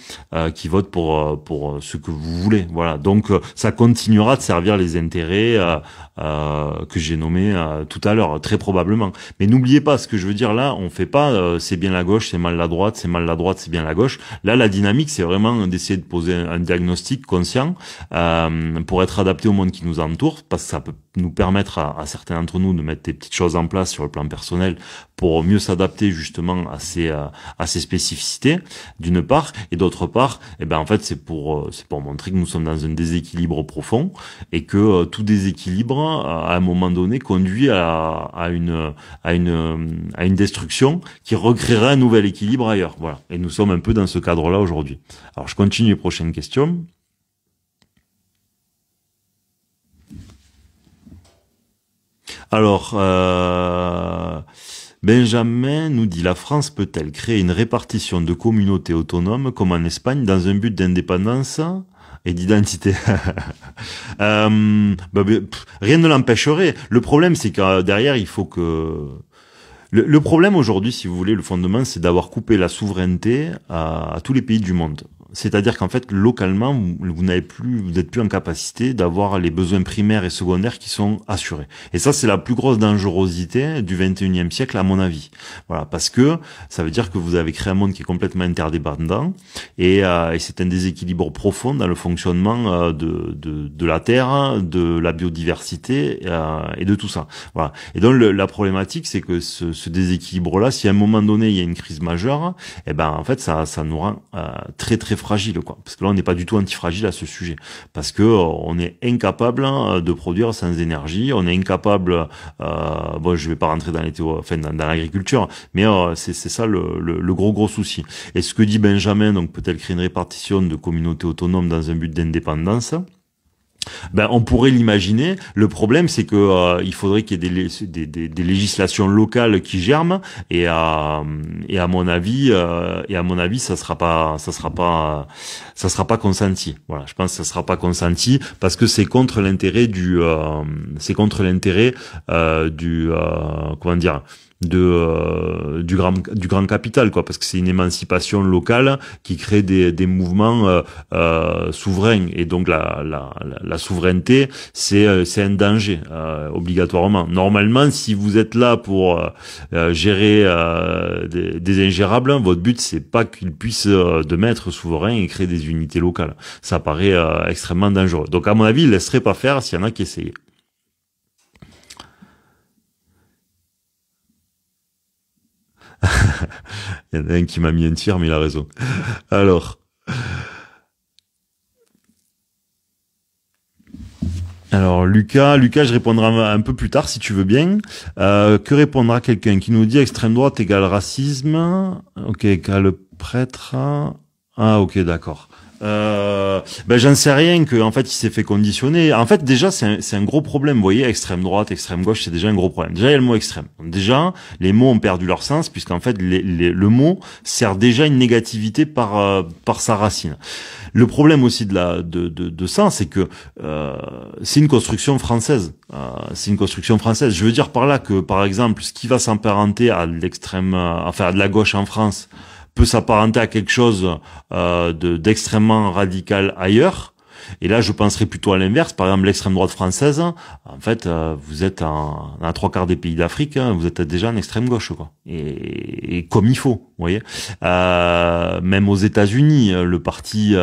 qui votent pour ce que vous voulez. Voilà, donc ça continuera de servir les intérêts que j'ai nommé tout à l'heure, très probablement. Mais n'oubliez pas, ce que je veux dire là, on fait pas c'est bien la gauche, c'est mal la droite, c'est mal la droite, c'est bien la gauche. Là, la dynamique, c'est vraiment d'essayer de poser un diagnostic conscient pour être adapté au monde qui nous entoure, parce que ça peut nous permettre à certains d'entre nous de mettre des petites choses en place sur le plan personnel pour mieux s'adapter justement à ces spécificités, d'une part, et d'autre part, eh ben en fait c'est pour montrer que nous sommes dans un déséquilibre profond et que tout déséquilibre à un moment donné conduit à une destruction qui recréera un nouvel équilibre ailleurs. Voilà. Et nous sommes un peu dans ce cadre-là aujourd'hui. Alors je continue, prochaine question. Alors, Benjamin nous dit, la France peut-elle créer une répartition de communautés autonomes comme en Espagne dans un but d'indépendance et d'identité? Rien ne l'empêcherait. Le problème, c'est que derrière, il faut que... Le problème aujourd'hui, si vous voulez, le fondement, c'est d'avoir coupé la souveraineté à tous les pays du monde. C'est-à-dire qu'en fait, localement, vous n'êtes plus en capacité d'avoir les besoins primaires et secondaires qui sont assurés. Et ça, c'est la plus grosse dangerosité du 21e siècle, à mon avis. Voilà, parce que ça veut dire que vous avez créé un monde qui est complètement interdépendant et c'est un déséquilibre profond dans le fonctionnement de la Terre, de la biodiversité et de tout ça. Voilà. Et donc la problématique, c'est que ce déséquilibre-là, si à un moment donné il y a une crise majeure, eh ben en fait ça nous rend très très fragile, quoi. Parce que là on n'est pas du tout antifragile à ce sujet, parce que on est incapable de produire sans énergie, on est incapable, bon je vais pas rentrer dans dans l'agriculture, mais c'est ça le gros souci. Et ce que dit Benjamin, donc peut-être créer une répartition de communautés autonomes dans un but d'indépendance. Ben, on pourrait l'imaginer. Le problème, c'est que il faudrait qu'il y ait des législations locales qui germent, et à mon avis, ça sera pas consenti. Voilà, je pense que ça sera pas consenti parce que c'est contre l'intérêt comment dire, du grand capital, quoi, parce que c'est une émancipation locale qui crée des mouvements souverains, et donc la souveraineté c'est un danger obligatoirement. Normalement, si vous êtes là pour gérer des ingérables, votre but c'est pas qu'ils puissent de maîtres souverains et créer des unités locales. Ça paraît extrêmement dangereux. Donc à mon avis, il laisserait pas faire s'il y en a qui essayaient. Il y en a un qui m'a mis un tir, mais il a raison. Alors, Lucas, je répondrai un peu plus tard si tu veux bien. Que répondra quelqu'un qui nous dit extrême droite égale racisme, ok, égale prêtre. Ah, ok, d'accord. Ben j'en sais rien, que en fait il s'est fait conditionner. En fait déjà c'est un gros problème, vous voyez, extrême droite, extrême gauche, c'est déjà un gros problème. Déjà il y a le mot extrême. Donc, déjà les mots ont perdu leur sens, puisqu'en fait le mot sert déjà une négativité par sa racine. Le problème aussi de ça, c'est que c'est une construction française. C'est une construction française. Je veux dire par là que, par exemple, ce qui va s'apparenter à l'extrême, enfin à de la gauche en France, peut s'apparenter à quelque chose d'extrêmement radical ailleurs. Et là, je penserais plutôt à l'inverse. Par exemple, l'extrême droite française, en fait, vous êtes dans 3/4 des pays d'Afrique, hein, vous êtes déjà en extrême gauche, quoi. Et comme il faut, vous voyez. Même aux États-Unis, le parti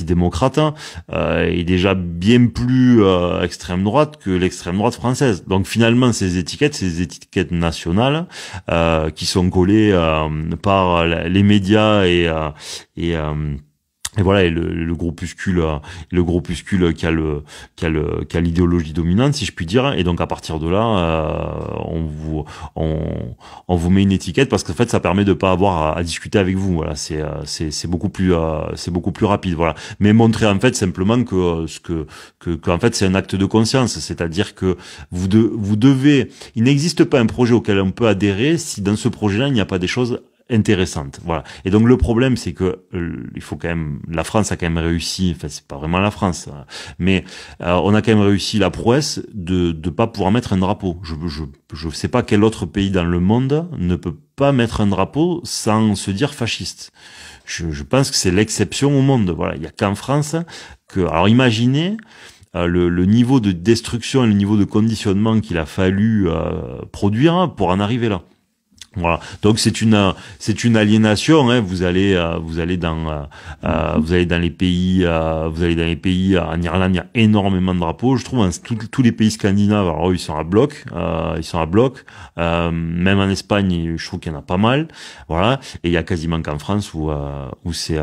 démocrate est déjà bien plus extrême droite que l'extrême droite française. Donc finalement, ces étiquettes nationales qui sont collées par les médias et voilà, et le groupuscule qui a l'idéologie dominante, si je puis dire. Et donc à partir de là, on vous met une étiquette, parce qu'en fait ça permet de pas avoir à discuter avec vous. Voilà, c'est beaucoup plus rapide. Voilà, mais montrer en fait simplement que qu'en fait c'est un acte de conscience, c'est-à-dire que vous devez. Il n'existe pas un projet auquel on peut adhérer si dans ce projet-là il n'y a pas des choses intéressante, voilà. Et donc le problème, c'est que il faut quand même, la France a quand même réussi, enfin c'est pas vraiment la France, mais on a quand même réussi la prouesse de pas pouvoir mettre un drapeau. Je sais pas quel autre pays dans le monde ne peut pas mettre un drapeau sans se dire fasciste. Je pense que c'est l'exception au monde. Voilà, il y a qu'en France que, alors imaginez le niveau de destruction et le niveau de conditionnement qu'il a fallu produire pour en arriver là. Voilà. Donc c'est une aliénation, hein. Vous allez dans les pays en Irlande, il y a énormément de drapeaux, je trouve, hein. Tous les pays scandinaves, alors eux, ils sont à bloc, même en Espagne, je trouve qu'il y en a pas mal. Voilà. Et il y a quasiment qu'en France où c'est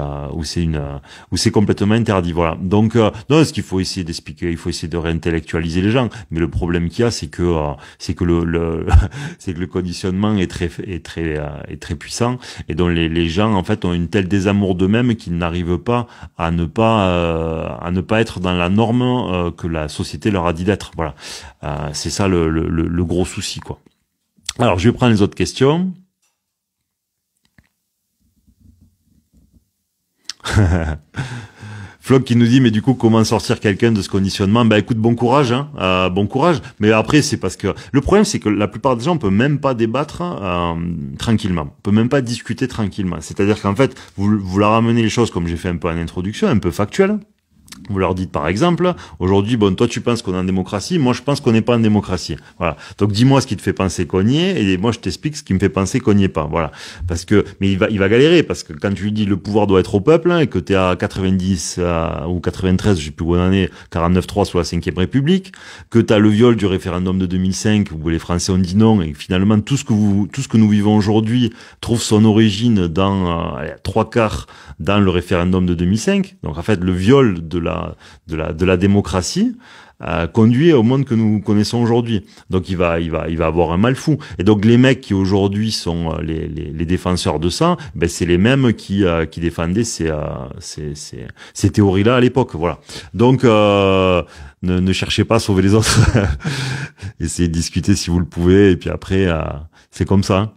complètement interdit. Voilà. Donc non, ce qu'il faut essayer d'expliquer, il faut essayer de réintellectualiser les gens, mais le problème qu'il y a, c'est que le conditionnement est très puissant, et dont les gens en fait ont une telle désamour d'eux-mêmes qu'ils n'arrivent pas à ne pas être dans la norme que la société leur a dit d'être. Voilà, c'est ça le gros souci, quoi. Alors je vais prendre les autres questions. Flock qui nous dit, mais du coup, comment sortir quelqu'un de ce conditionnement? Bah écoute, bon courage, hein, bon courage. Mais après, c'est parce que le problème, c'est que la plupart des gens, on peut même pas débattre tranquillement. On peut même pas discuter tranquillement. C'est-à-dire qu'en fait, vous leur amenez les choses, comme j'ai fait un peu en introduction, un peu factuelles. Vous leur dites par exemple, aujourd'hui, bon, toi tu penses qu'on est en démocratie, moi je pense qu'on n'est pas en démocratie. Voilà. Donc dis-moi ce qui te fait penser qu'on y est, et moi je t'explique ce qui me fait penser qu'on n'y est pas. Voilà. Parce que, mais il va galérer, parce que quand tu lui dis le pouvoir doit être au peuple, hein, et que t'es à 90 ou 93, je sais plus où on en est, 49-3 sous la 5e République, que t'as le viol du référendum de 2005 où les Français ont dit non, et finalement tout ce que nous vivons aujourd'hui trouve son origine dans 3/4 dans le référendum de 2005. Donc en fait, le viol de la démocratie conduit au monde que nous connaissons aujourd'hui. Donc il va avoir un mal fou. Et donc les mecs qui aujourd'hui sont les défenseurs de ça, ben c'est les mêmes qui défendaient ces théories-là à l'époque. Voilà. Donc ne cherchez pas à sauver les autres. Essayez de discuter si vous le pouvez, et puis après c'est comme ça, hein.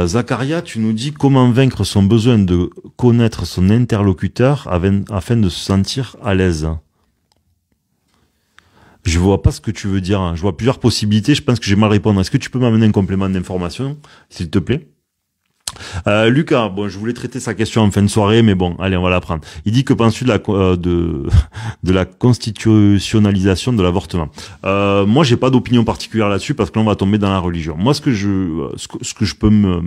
Zacharia, tu nous dis comment vaincre son besoin de connaître son interlocuteur afin de se sentir à l'aise. Je vois pas ce que tu veux dire, hein. Je vois plusieurs possibilités, je pense que j'ai mal répondu. Est-ce que tu peux m'amener un complément d'information, s'il te plaît? Lucas, bon, je voulais traiter sa question en fin de soirée, mais bon, allez, on va la prendre. Il dit, que penses-tu de la constitutionnalisation de l'avortement? Moi, j'ai pas d'opinion particulière là-dessus, parce que là, on va tomber dans la religion. Moi, ce que je peux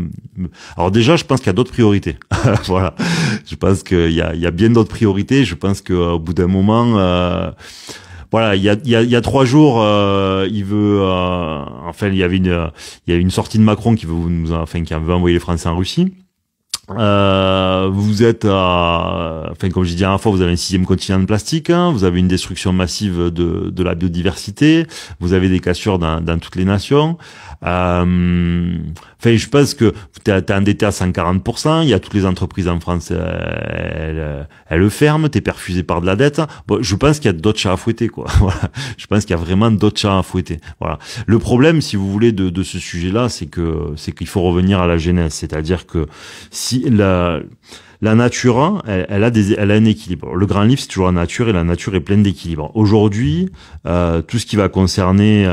alors déjà, je pense qu'il y a d'autres priorités. Voilà. Je pense qu'il y a bien d'autres priorités. Je pense qu'au bout d'un moment, voilà, il y a 3 jours, il veut, enfin, il y a une sortie de Macron qui veut envoyer les Français en Russie. Vous êtes enfin comme j'ai dit la dernière fois, vous avez un 6e continent de plastique, hein, vous avez une destruction massive de la biodiversité, vous avez des cassures dans toutes les nations. Enfin, je pense que t'es endetté à 140%, il y a toutes les entreprises en France, elles le ferment, t'es perfusé par de la dette. Bon, je pense qu'il y a d'autres chats à fouetter, quoi. Voilà. Je pense qu'il y a vraiment d'autres chats à fouetter. Voilà. Le problème, si vous voulez, de ce sujet-là, c'est qu'il faut revenir à la genèse, c'est-à-dire que si la nature, hein, elle a un équilibre. Le grand livre, c'est toujours la nature, et la nature est pleine d'équilibre. Aujourd'hui, tout ce qui va concerner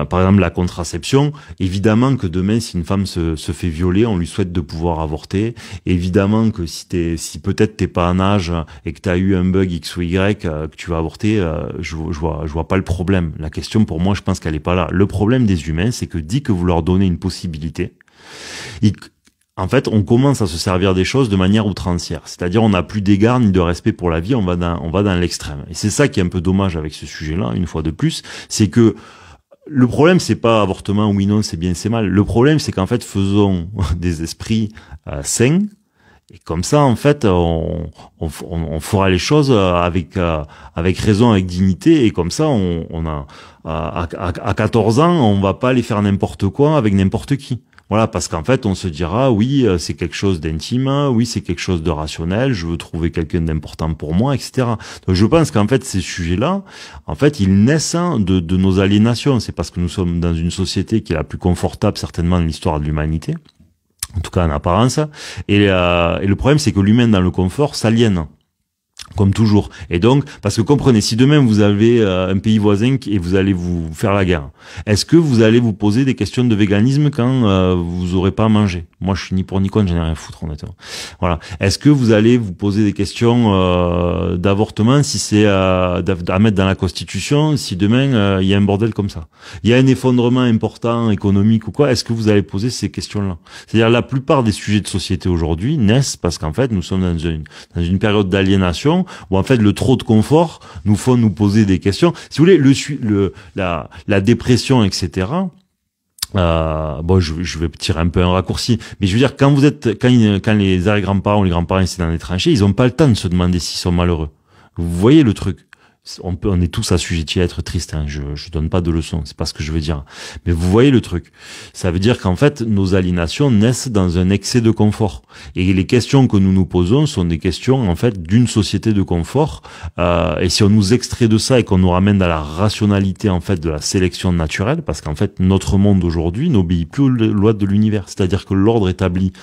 par exemple la contraception, évidemment que demain, si une femme se fait violer, on lui souhaite de pouvoir avorter. Évidemment que si peut-être t'es pas en âge et que t'as eu un bug X ou Y, que tu vas avorter, je vois pas le problème. La question pour moi, je pense qu'elle est pas là. Le problème des humains, c'est que dès que vous leur donnez une possibilité, en fait, on commence à se servir des choses de manière outrancière. C'est-à-dire, on n'a plus d'égard ni de respect pour la vie, on va dans l'extrême. Et c'est ça qui est un peu dommage avec ce sujet-là, une fois de plus, c'est que le problème, c'est pas avortement, oui, non, c'est bien, c'est mal. Le problème, c'est qu'en fait, faisons des esprits sains, et comme ça, en fait, on fera les choses avec raison, avec dignité, et comme ça, à 14 ans, on va pas aller faire n'importe quoi avec n'importe qui. Voilà, parce qu'en fait, on se dira, oui, c'est quelque chose d'intime, oui, c'est quelque chose de rationnel, je veux trouver quelqu'un d'important pour moi, etc. Donc, je pense qu'en fait, ces sujets-là, en fait, ils naissent de nos aliénations. C'est parce que nous sommes dans une société qui est la plus confortable, certainement, de l'histoire de l'humanité, en tout cas en apparence. Et le problème, c'est que l'humain dans le confort s'aliène. Comme toujours. Et donc, parce que comprenez, si demain vous avez un pays voisin et vous allez vous faire la guerre, est-ce que vous allez vous poser des questions de véganisme quand vous aurez pas à manger? Moi, je suis ni pour ni contre, j'en ai rien à foutre, honnêtement. Voilà. Est-ce que vous allez vous poser des questions d'avortement si c'est à mettre dans la Constitution, si demain il y a un bordel comme ça? Il y a un effondrement important économique ou quoi? Est-ce que vous allez poser ces questions-là? C'est-à-dire, la plupart des sujets de société aujourd'hui naissent parce qu'en fait, nous sommes dans une période d'aliénation où en fait le trop de confort nous faut nous poser des questions. Si vous voulez, la dépression, etc. Bon, je vais tirer un peu un raccourci, mais je veux dire, quand les arrière-grands-parents ou les grands-parents étaient dans les tranchées, ils ont pas le temps de se demander s'ils sont malheureux. Vous voyez le truc. On est tous assujettis à être tristes, hein. Je donne pas de leçons, c'est pas ce que je veux dire. Mais vous voyez le truc. Ça veut dire qu'en fait, nos aliénations naissent dans un excès de confort. Et les questions que nous nous posons sont des questions, en fait, d'une société de confort. Et si on nous extrait de ça et qu'on nous ramène à la rationalité, en fait, de la sélection naturelle, parce qu'en fait, notre monde aujourd'hui n'obéit plus aux lois de l'univers. C'est-à-dire que l'ordre établi,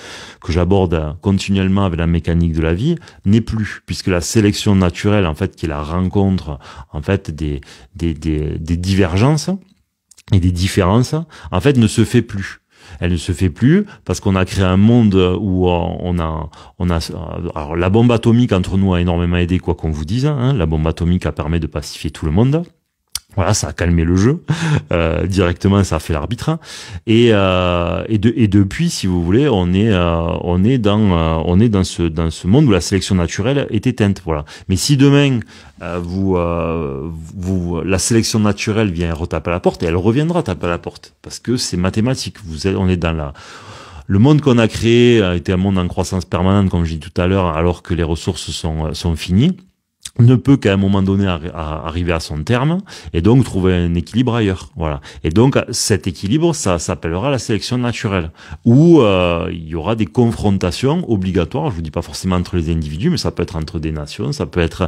que j'aborde continuellement avec la mécanique de la vie, n'est plus. Puisque la sélection naturelle, en fait, qui est la rencontre en fait des divergences et des différences, en fait ne se fait plus. Elle ne se fait plus parce qu'on a créé un monde où on a alors la bombe atomique entre nous a énormément aidé, quoi qu'on vous dise, hein. La bombe atomique a permis de pacifier tout le monde. Voilà, ça a calmé le jeu directement, ça a fait l'arbitre. Et depuis, si vous voulez, on est dans ce monde où la sélection naturelle est éteinte. Voilà. Mais si demain la sélection naturelle vient retaper à la porte, et elle reviendra taper à la porte parce que c'est mathématique. On est dans le monde qu'on a créé a été un monde en croissance permanente, comme je dis tout à l'heure, alors que les ressources sont finies, ne peut qu'à un moment donné arriver à son terme et donc trouver un équilibre ailleurs. Voilà. Et donc cet équilibre, ça s'appellera la sélection naturelle, où il y aura des confrontations obligatoires. Je vous dis pas forcément entre les individus, mais ça peut être entre des nations, ça peut être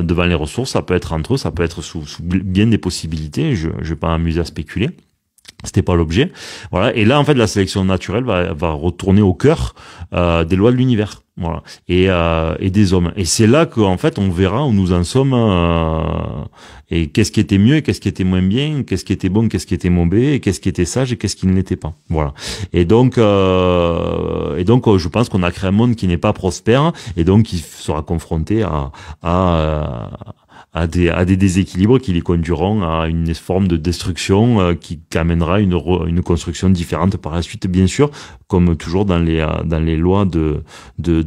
devant les ressources, ça peut être entre eux, ça peut être sous bien des possibilités. Je vais pas m'amuser à spéculer. C'était pas l'objet. Voilà. Et là, en fait, la sélection naturelle va retourner au cœur des lois de l'univers. Voilà. Et des hommes. Et c'est là qu'en fait, on verra où nous en sommes et qu'est-ce qui était mieux et qu'est-ce qui était moins bien, qu'est-ce qui était bon, qu'est-ce qui était mauvais, et qu'est-ce qui était sage et qu'est-ce qui ne l'était pas. Voilà. Et donc, je pense qu'on a créé un monde qui n'est pas prospère et donc qui sera confronté à des déséquilibres qui les conduiront à une forme de destruction qui amènera une construction différente par la suite, bien sûr, comme toujours dans les lois de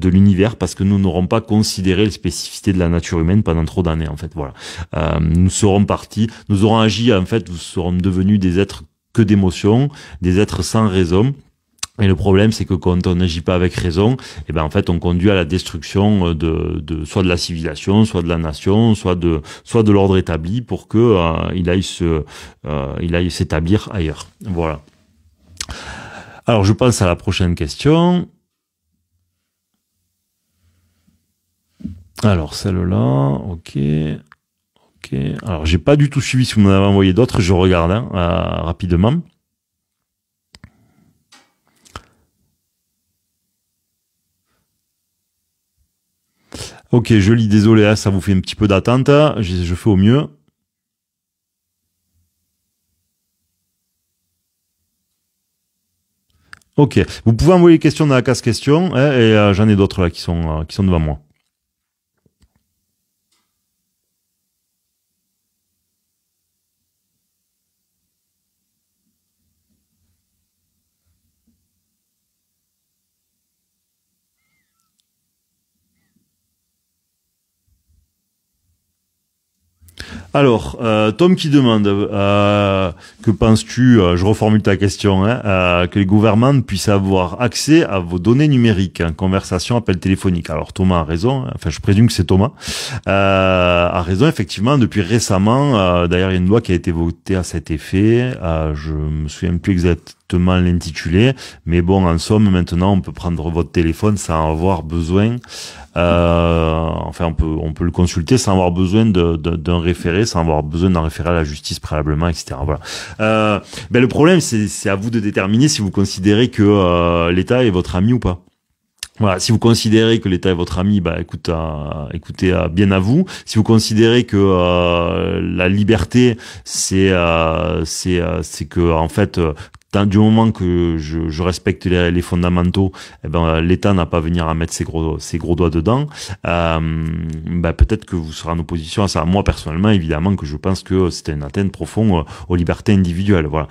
l'univers, parce que nous n'aurons pas considéré les spécificités de la nature humaine pendant trop d'années, en fait. Voilà. Nous aurons agi, en fait, nous serons devenus des êtres que d'émotions, des êtres sans raison, Et le problème, c'est que quand on n'agit pas avec raison, eh ben en fait, on conduit à la destruction soit de la civilisation, soit de la nation, soit de l'ordre établi, pour que il aille s'établir ailleurs. Voilà. Alors, je passe à la prochaine question. Alors, celle-là, ok. Ok. Alors, j'ai pas du tout suivi si vous m'en avez envoyé d'autres. Je regarde rapidement. Ok, je lis, désolé, hein, ça vous fait un petit peu d'attente. Je fais au mieux. Ok, vous pouvez envoyer les questions dans la case questions, hein, et j'en ai d'autres là qui sont devant moi. Alors, Tom qui demande, que penses-tu, je reformule ta question, hein, que les gouvernements puissent avoir accès à vos données numériques, hein, conversation, appel téléphonique. Alors Thomas a raison, hein, enfin je présume que c'est Thomas, a raison effectivement, depuis récemment, d'ailleurs il y a une loi qui a été votée à cet effet, je me souviens plus exactement l'intitulé, mais bon, en somme, maintenant on peut prendre votre téléphone sans avoir besoin, enfin on peut le consulter sans avoir besoin d'un référé, sans avoir besoin d'un référé à la justice préalablement, etc. Voilà. Ben le problème, c'est à vous de déterminer si vous considérez que l'État est votre ami ou pas. Voilà, si vous considérez que l'État est votre ami, bah écoutez bien à vous. Si vous considérez que la liberté, c'est que en fait, du moment que je respecte les fondamentaux, eh ben l'État n'a pas à venir à mettre ses gros doigts dedans. Bah peut-être que vous serez en opposition à ça. Moi personnellement, évidemment que je pense que c'est une atteinte profonde aux libertés individuelles. Voilà,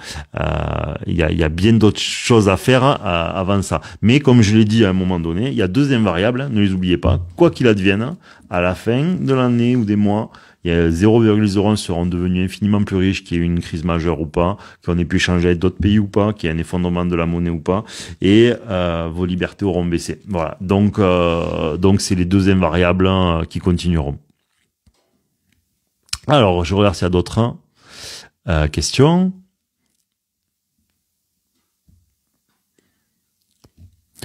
il y a bien d'autres choses à faire avant ça. Mais comme je l'ai dit à un moment donné, il y a deux invariables, hein, ne les oubliez pas. Quoi qu'il advienne, à la fin de l'année ou des mois, il y a 0,01 seront devenus infiniment plus riches, qu'il y ait eu une crise majeure ou pas, qu'on ait pu échanger avec d'autres pays ou pas, qu'il y ait un effondrement de la monnaie ou pas, et vos libertés auront baissé. Voilà. Donc c'est les deux invariables, hein, qui continueront. Alors, je regarde s'il y a d'autres questions.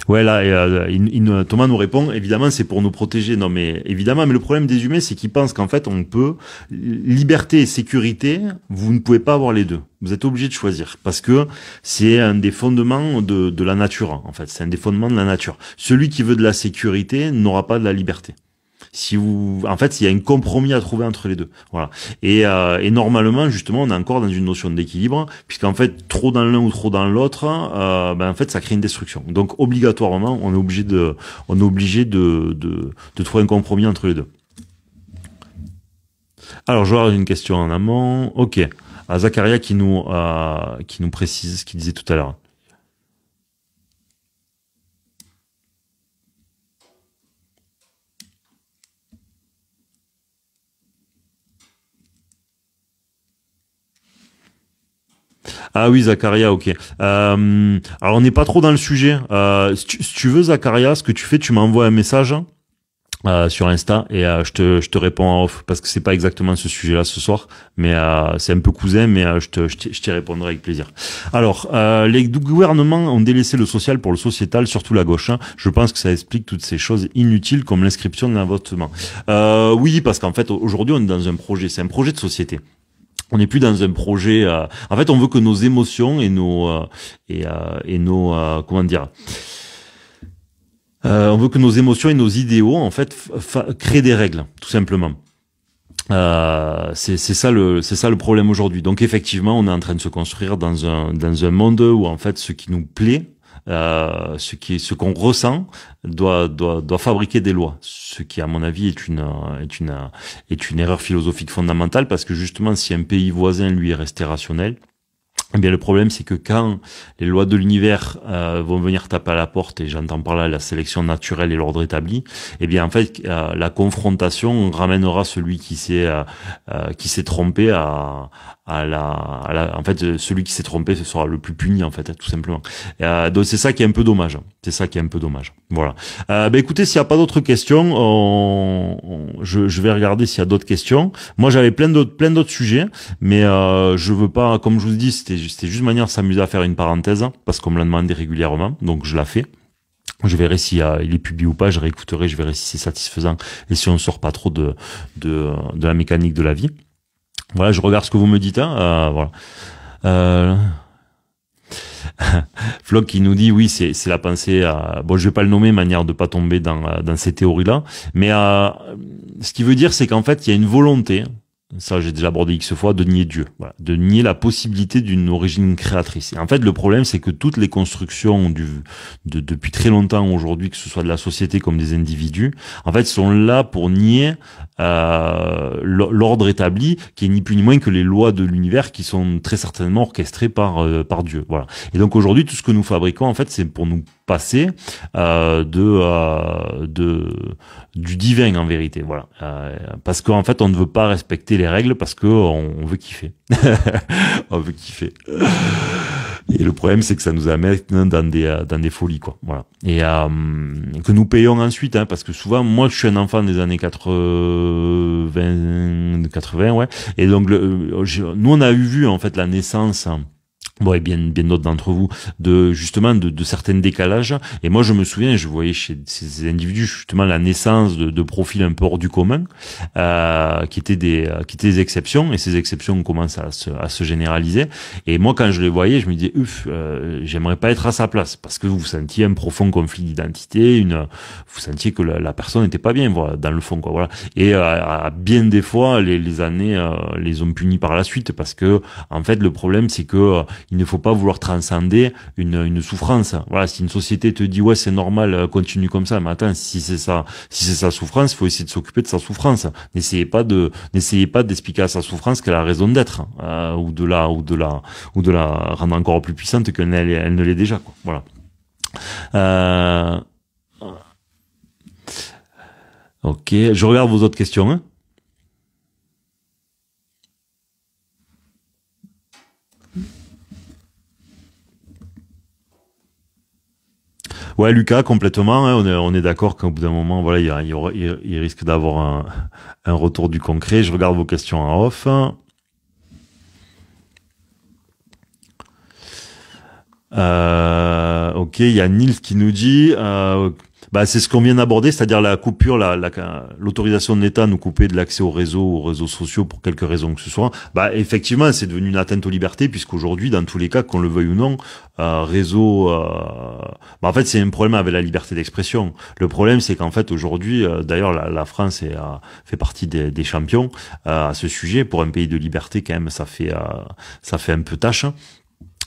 Ouais, là, Thomas nous répond, évidemment, c'est pour nous protéger. Non, mais évidemment, mais le problème des humains, c'est qu'ils pensent qu'en fait, on peut, liberté et sécurité, vous ne pouvez pas avoir les deux. Vous êtes obligé de choisir, parce que c'est un des fondements de la nature, en fait. C'est un des fondements de la nature. Celui qui veut de la sécurité n'aura pas de la liberté. En fait, il y a un compromis à trouver entre les deux. Voilà. Et normalement, justement, on est encore dans une notion d'équilibre, puisqu'en fait, trop dans l'un ou trop dans l'autre, en fait, ça crée une destruction. Donc, obligatoirement, on est obligé de trouver un compromis entre les deux. Alors, je vais avoir une question en amont. Ok. Zacharia qui nous précise ce qu'il disait tout à l'heure. Ah oui, Zacharia, ok. Alors on n'est pas trop dans le sujet. Si tu veux, Zacharia, ce que tu fais, tu m'envoies un message sur Insta et je te réponds en off parce que c'est pas exactement ce sujet-là ce soir, mais c'est un peu cousin, mais je t'y répondrai avec plaisir. Alors, les gouvernements ont délaissé le social pour le sociétal, surtout la gauche. Hein. Je pense que ça explique toutes ces choses inutiles comme l'inscription de l'avortement. Oui, parce qu'en fait aujourd'hui on est dans un projet, c'est un projet de société. On n'est plus dans un projet. En fait, on veut que nos émotions et nos comment dire. On veut que nos émotions et nos idéaux, en fait, créent des règles, tout simplement. C'est ça le problème aujourd'hui. Donc effectivement, on est en train de se construire dans un monde où en fait, ce qui nous plaît, ce qu'on ressent doit fabriquer des lois, ce qui à mon avis est une erreur philosophique fondamentale, parce que justement si un pays voisin lui est resté rationnel, eh bien le problème c'est que quand les lois de l'univers vont venir taper à la porte, et j'entends par là la sélection naturelle et l'ordre établi, eh bien en fait la confrontation ramènera celui qui s'est trompé à en fait, celui qui s'est trompé, ce sera le plus puni, en fait, tout simplement. Donc c'est ça qui est un peu dommage. C'est ça qui est un peu dommage. Voilà. Écoutez, s'il n'y a pas d'autres questions, je vais regarder s'il y a d'autres questions. Moi, j'avais plein d'autres sujets, mais je veux pas, comme je vous dis, c'était juste manière de s'amuser à faire une parenthèse, parce qu'on me l'a demandé régulièrement, donc je la fais. Je verrai si il est publié ou pas, je réécouterai, je verrai si c'est satisfaisant et si on sort pas trop de la mécanique de la vie. Voilà, je regarde ce que vous me dites. Voilà. Flock qui nous dit oui, c'est la pensée. Bon, je vais pas le nommer, manière de pas tomber dans ces théories-là. Mais ce qui veut dire, c'est qu'en fait, il y a une volonté. Ça, j'ai déjà abordé X fois, de nier Dieu. Voilà, de nier la possibilité d'une origine créatrice. Et en fait, le problème, c'est que toutes les constructions depuis très longtemps aujourd'hui, que ce soit de la société comme des individus, en fait, sont là pour nier l'ordre établi, qui est ni plus ni moins que les lois de l'univers, qui sont très certainement orchestrées par Dieu. Voilà. Et donc aujourd'hui, tout ce que nous fabriquons, en fait, c'est pour nous passer du divin en vérité, voilà, parce qu'en fait on ne veut pas respecter les règles parce que on veut kiffer. On veut kiffer. Et le problème, c'est que ça nous amène dans des folies, quoi. Voilà. Et que nous payons ensuite, hein, parce que souvent, moi, je suis un enfant des années 80, ouais. Et donc, nous, on a vu en fait la naissance. Bon, et bien d'autres d'entre vous, justement de certains décalages. Et moi, je me souviens, je voyais chez ces individus justement la naissance de profils un peu hors du commun, qui étaient des exceptions. Et ces exceptions commencent à se généraliser. Et moi, quand je les voyais, je me disais, j'aimerais pas être à sa place, parce que vous sentiez un profond conflit d'identité, vous sentiez que la personne n'était pas bien, voilà, dans le fond, quoi. Voilà. Et à bien des fois, les années les ont punis par la suite, parce que en fait, le problème, c'est que il ne faut pas vouloir transcender une souffrance. Voilà, si une société te dit ouais c'est normal, continue comme ça, mais attends, si c'est sa souffrance, il faut essayer de s'occuper de sa souffrance. N'essayez pas d'expliquer à sa souffrance qu'elle a raison d'être, ou de la rendre encore plus puissante qu'elle elle ne l'est déjà, quoi. Voilà. Ok, je regarde vos autres questions, hein. Ouais, Lucas, complètement, hein, on est d'accord qu'au bout d'un moment, voilà, il risque d'avoir un retour du concret. Je regarde vos questions en off. Ok, il y a Nils qui nous dit, c'est ce qu'on vient d'aborder, c'est-à-dire la coupure, l'autorisation de l'État à nous couper de l'accès aux réseaux sociaux pour quelque raison que ce soit. Effectivement, c'est devenu une atteinte aux libertés, puisqu'aujourd'hui, dans tous les cas, qu'on le veuille ou non, en fait, c'est un problème avec la liberté d'expression. Le problème, c'est qu'en fait, aujourd'hui, d'ailleurs, la France fait partie des champions à ce sujet. Pour un pays de liberté, quand même, ça fait un peu tâche.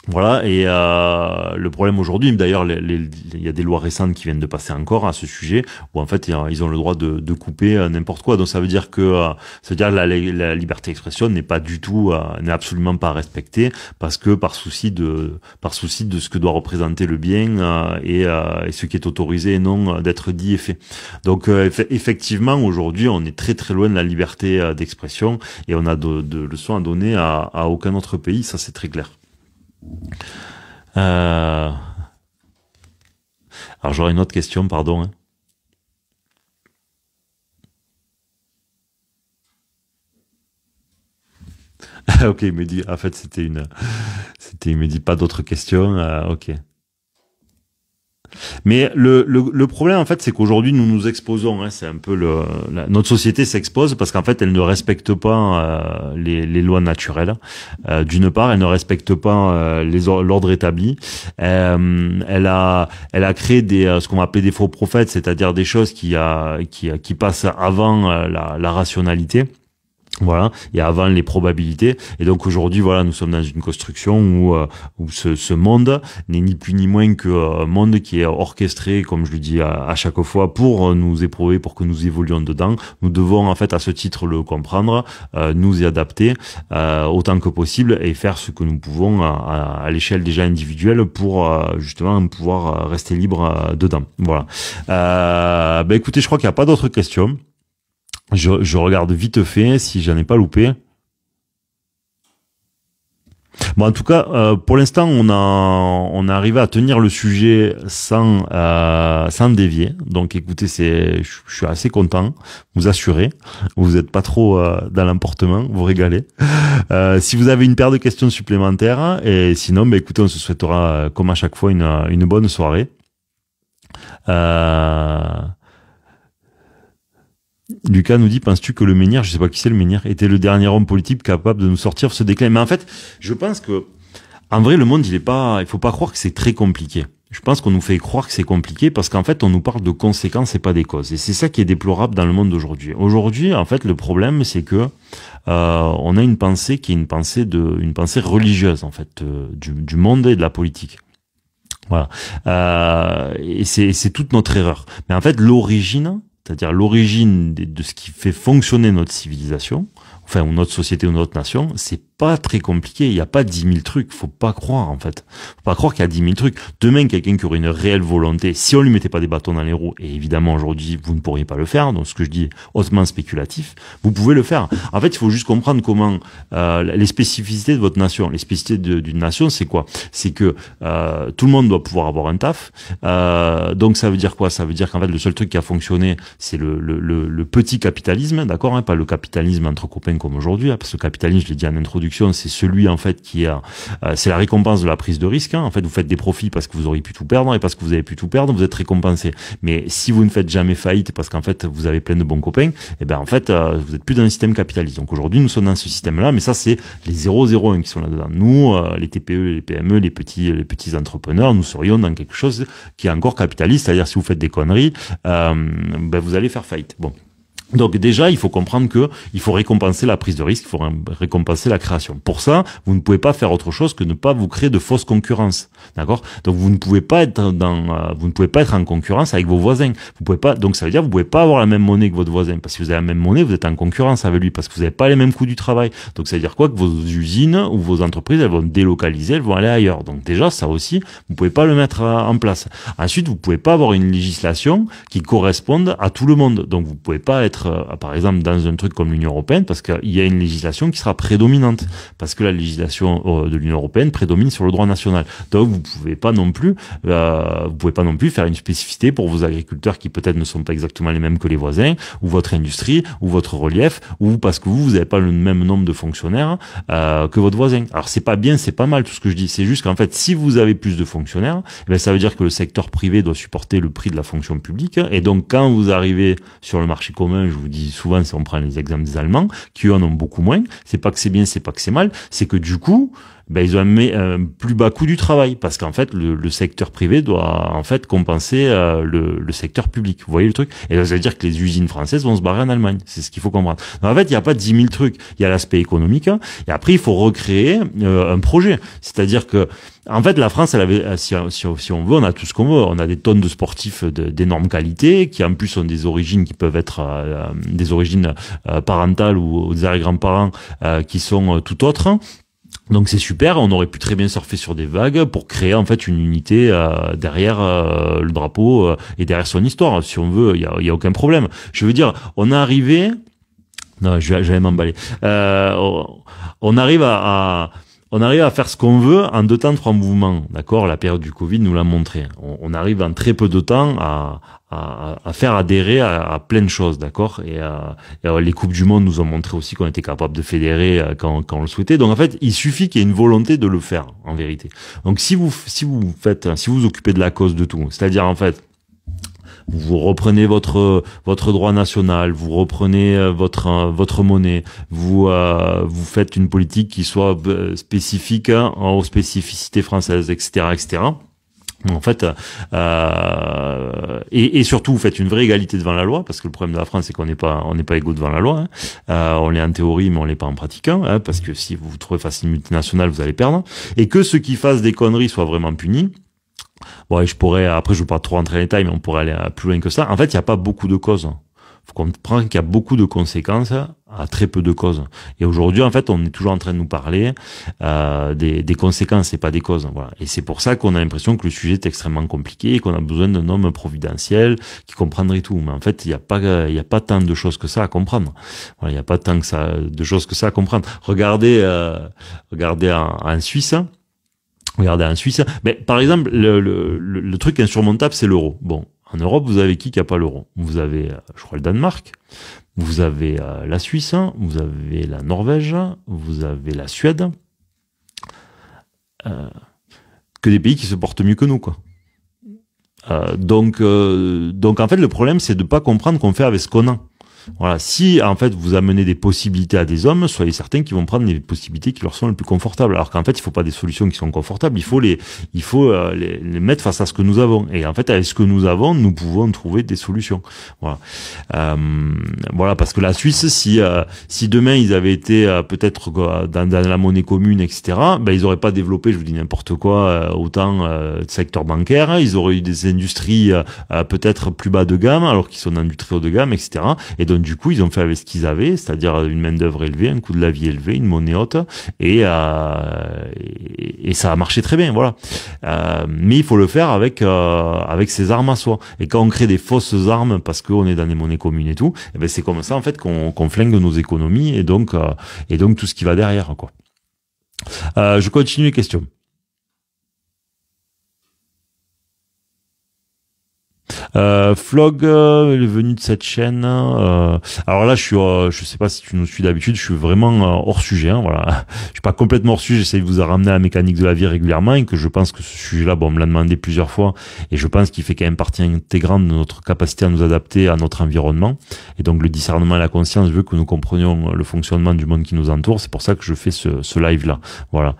Voilà, et le problème aujourd'hui, d'ailleurs, il y a des lois récentes qui viennent de passer encore à ce sujet, où en fait ils ont le droit de couper n'importe quoi. Donc ça veut dire que la liberté d'expression n'est pas du tout, n'est absolument pas respectée, parce que par souci de ce que doit représenter le bien et ce qui est autorisé et non d'être dit et fait. Donc effectivement, aujourd'hui, on est très très loin de la liberté d'expression, et on a de leçons à donner à aucun autre pays, ça c'est très clair. Alors j'aurais une autre question, pardon. Hein. Ok, il me dit, en fait il me dit pas d'autres questions. Ok. Mais le problème, en fait, c'est qu'aujourd'hui, nous nous exposons. Hein, c'est un peu notre société s'expose parce qu'en fait, elle ne respecte pas les lois naturelles. D'une part, elle ne respecte pas l'ordre établi. Elle a créé ce qu'on va appeler des faux prophètes, c'est-à-dire des choses qui passent avant la rationalité. Voilà, et avant les probabilités. Et donc aujourd'hui, voilà, nous sommes dans une construction où ce monde n'est ni plus ni moins que un monde qui est orchestré, comme je le dis à chaque fois, pour nous éprouver, pour que nous évoluions dedans. Nous devons en fait à ce titre le comprendre, nous y adapter autant que possible et faire ce que nous pouvons à l'échelle déjà individuelle pour justement pouvoir rester libre dedans. Voilà. Écoutez, je crois qu'il n'y a pas d'autres questions. Je regarde vite fait si j'en ai pas loupé. Bon, en tout cas, pour l'instant, on a arrivé à tenir le sujet sans dévier. Donc, écoutez, je suis assez content. Vous assurez, vous êtes pas trop dans l'emportement, vous régalez. Si vous avez une paire de questions supplémentaires, et sinon, bah, écoutez, on se souhaitera, comme à chaque fois, une bonne soirée. Lucas nous dit, penses-tu que le menhir, je sais pas qui c'est le menhir, était le dernier homme politique capable de nous sortir de ce déclin? Mais en fait, je pense que, en vrai, le monde, il faut pas croire que c'est très compliqué. Je pense qu'on nous fait croire que c'est compliqué parce qu'en fait, on nous parle de conséquences et pas des causes. Et c'est ça qui est déplorable dans le monde d'aujourd'hui. Aujourd'hui, en fait, le problème, c'est que, on a une pensée qui est une pensée religieuse, en fait, du monde et de la politique. Voilà. Et c'est toute notre erreur. Mais en fait, c'est-à-dire l'origine de ce qui fait fonctionner notre civilisation, enfin, ou notre société ou notre nation, c'est pas très compliqué. Il n'y a pas 10 000 trucs. Faut pas croire, en fait. Faut pas croire qu'il y a 10 000 trucs. Demain, quelqu'un qui aurait une réelle volonté, si on lui mettait pas des bâtons dans les roues, et évidemment, aujourd'hui, vous ne pourriez pas le faire, donc ce que je dis, hautement spéculatif, vous pouvez le faire. En fait, il faut juste comprendre comment, les spécificités de votre nation. Les spécificités d'une nation, c'est quoi? C'est que, tout le monde doit pouvoir avoir un taf. Donc, ça veut dire quoi? Ça veut dire qu'en fait, le seul truc qui a fonctionné, c'est le petit capitalisme, d'accord, hein, pas le capitalisme entre copains comme aujourd'hui, hein, parce que le capitalisme, je l'ai dit en introduction, c'est celui en fait c'est la récompense de la prise de risque. Hein. En fait, vous faites des profits parce que vous auriez pu tout perdre et parce que vous avez pu tout perdre, vous êtes récompensé. Mais si vous ne faites jamais faillite parce qu'en fait vous avez plein de bons copains, et ben en fait vous êtes plus dans un système capitaliste. Donc aujourd'hui nous sommes dans ce système-là, mais ça c'est les 001 qui sont là-dedans. Nous, les TPE, les PME, les petits entrepreneurs, nous serions dans quelque chose qui est encore capitaliste, c'est-à-dire si vous faites des conneries, ben vous allez faire faillite. Bon. Donc déjà, il faut comprendre que il faut récompenser la prise de risque, il faut récompenser la création. Pour ça, vous ne pouvez pas faire autre chose que ne pas vous créer de fausses concurrences, d'accord? Donc vous ne pouvez pas être en concurrence avec vos voisins. Vous pouvez pas. Donc ça veut dire que vous pouvez pas avoir la même monnaie que votre voisin, parce que vous avez la même monnaie, vous êtes en concurrence avec lui, parce que vous n'avez pas les mêmes coûts du travail. Donc ça veut dire quoi? Que vos usines ou vos entreprises, elles vont délocaliser, elles vont aller ailleurs. Donc déjà, ça aussi, vous pouvez pas le mettre en place. Ensuite, vous pouvez pas avoir une législation qui corresponde à tout le monde. Donc vous pouvez pas être par exemple dans un truc comme l'Union européenne, parce qu'il y a une législation qui sera prédominante, parce que la législation de l'Union européenne prédomine sur le droit national. Donc vous pouvez pas non plus faire une spécificité pour vos agriculteurs qui peut-être ne sont pas exactement les mêmes que les voisins, ou votre industrie, ou votre relief, ou parce que vous n'avez pas le même nombre de fonctionnaires que votre voisin. Alors c'est pas bien, c'est pas mal tout ce que je dis, c'est juste qu'en fait si vous avez plus de fonctionnaires, eh bien, ça veut dire que le secteur privé doit supporter le prix de la fonction publique, et donc quand vous arrivez sur le marché commun, je vous dis souvent, si on prend les exemples des Allemands, qui eux en ont beaucoup moins, c'est pas que c'est bien, c'est pas que c'est mal, c'est que du coup, ben, ils ont un plus bas coût du travail, parce qu'en fait, le secteur privé doit en fait compenser le secteur public. Vous voyez le truc? Et ça veut dire que les usines françaises vont se barrer en Allemagne. C'est ce qu'il faut comprendre. Donc, en fait, il n'y a pas 10 000 trucs. Il y a l'aspect économique, hein, et après, il faut recréer un projet. C'est-à-dire que en fait, la France, elle avait, si on veut, on a tout ce qu'on veut. On a des tonnes de sportifs d'énorme qualité, qui en plus ont des origines qui peuvent être des origines parentales ou des arrière-grands-parents qui sont tout autres. Donc c'est super, on aurait pu très bien surfer sur des vagues pour créer en fait une unité derrière le drapeau et derrière son histoire. Si on veut, il y a aucun problème. Je veux dire, on est arrivé. Non, j'allais m'emballer. On arrive à faire ce qu'on veut en 2 temps, 3 mouvements. D'accord? La période du Covid nous l'a montré. On arrive en très peu de temps à faire adhérer à plein de choses, d'accord? Et les Coupes du Monde nous ont montré aussi qu'on était capable de fédérer quand on le souhaitait. Donc en fait, il suffit qu'il y ait une volonté de le faire, en vérité. Donc si vous vous occupez de la cause de tout, c'est-à-dire en fait, vous reprenez votre droit national, vous reprenez votre monnaie, vous faites une politique qui soit spécifique aux spécificités françaises, etc., etc. En fait, et surtout, vous faites une vraie égalité devant la loi, parce que le problème de la France, c'est qu'on n'est pas égaux devant la loi. Hein. On l'est en théorie, mais on l'est pas en pratiquant, hein, parce que si vous vous trouvez face à une multinationale, vous allez perdre. Et que ceux qui fassent des conneries soient vraiment punis. Bon, après, je ne veux pas trop rentrer dans les détails, mais on pourrait aller plus loin que ça. En fait, il n'y a pas beaucoup de causes. faut comprendre qu'il y a beaucoup de conséquences à très peu de causes. Et aujourd'hui, en fait, on est toujours en train de nous parler des conséquences et pas des causes. Voilà. Et c'est pour ça qu'on a l'impression que le sujet est extrêmement compliqué et qu'on a besoin d'un homme providentiel qui comprendrait tout. Mais en fait, il n'y a pas tant de choses que ça à comprendre. Voilà, il n'y a pas tant de choses que ça à comprendre. Regardez en Suisse. Regardez en Suisse. Mais par exemple, le truc insurmontable, c'est l'euro. Bon, en Europe, vous avez qui a pas l'euro? Vous avez, je crois, le Danemark. Vous avez la Suisse, vous avez la Norvège, vous avez la Suède, que des pays qui se portent mieux que nous, quoi. Donc en fait, le problème, c'est de pas comprendre qu'on fait avec ce qu'on a. Voilà. Si en fait vous amenez des possibilités à des hommes, soyez certains qu'ils vont prendre les possibilités qui leur sont les plus confortables. Alors qu'en fait, il faut pas des solutions qui sont confortables. Il faut les mettre face à ce que nous avons. Et en fait, avec ce que nous avons, nous pouvons trouver des solutions. Voilà. Voilà, parce que la Suisse, si demain ils avaient été peut-être dans la monnaie commune, etc., ben ils auraient pas développé, je vous dis n'importe quoi, autant de secteur bancaire. Ils auraient eu des industries peut-être plus bas de gamme, alors qu'ils sont dans du très haut de gamme, etc. Et donc du coup, ils ont fait avec ce qu'ils avaient, c'est-à-dire une main-d'œuvre élevée, un coût de la vie élevé, une monnaie haute, et ça a marché très bien, voilà. Mais il faut le faire avec ses armes à soi. Et quand on crée des fausses armes parce qu'on est dans des monnaies communes et tout, et ben c'est comme ça en fait qu'on flingue nos économies et donc tout ce qui va derrière, quoi. Je continue les questions. Flog est venu de cette chaîne. Alors là, je sais pas si tu nous suis d'habitude, je suis vraiment hors sujet. Hein, voilà, je suis pas complètement hors sujet. J'essaie de vous ramener à la mécanique de la vie régulièrement et que je pense que ce sujet-là, bon, on me l'a demandé plusieurs fois et je pense qu'il fait quand même partie intégrante de notre capacité à nous adapter à notre environnement. Et donc le discernement et la conscience veut que nous comprenions le fonctionnement du monde qui nous entoure. C'est pour ça que je fais ce live-là. Voilà.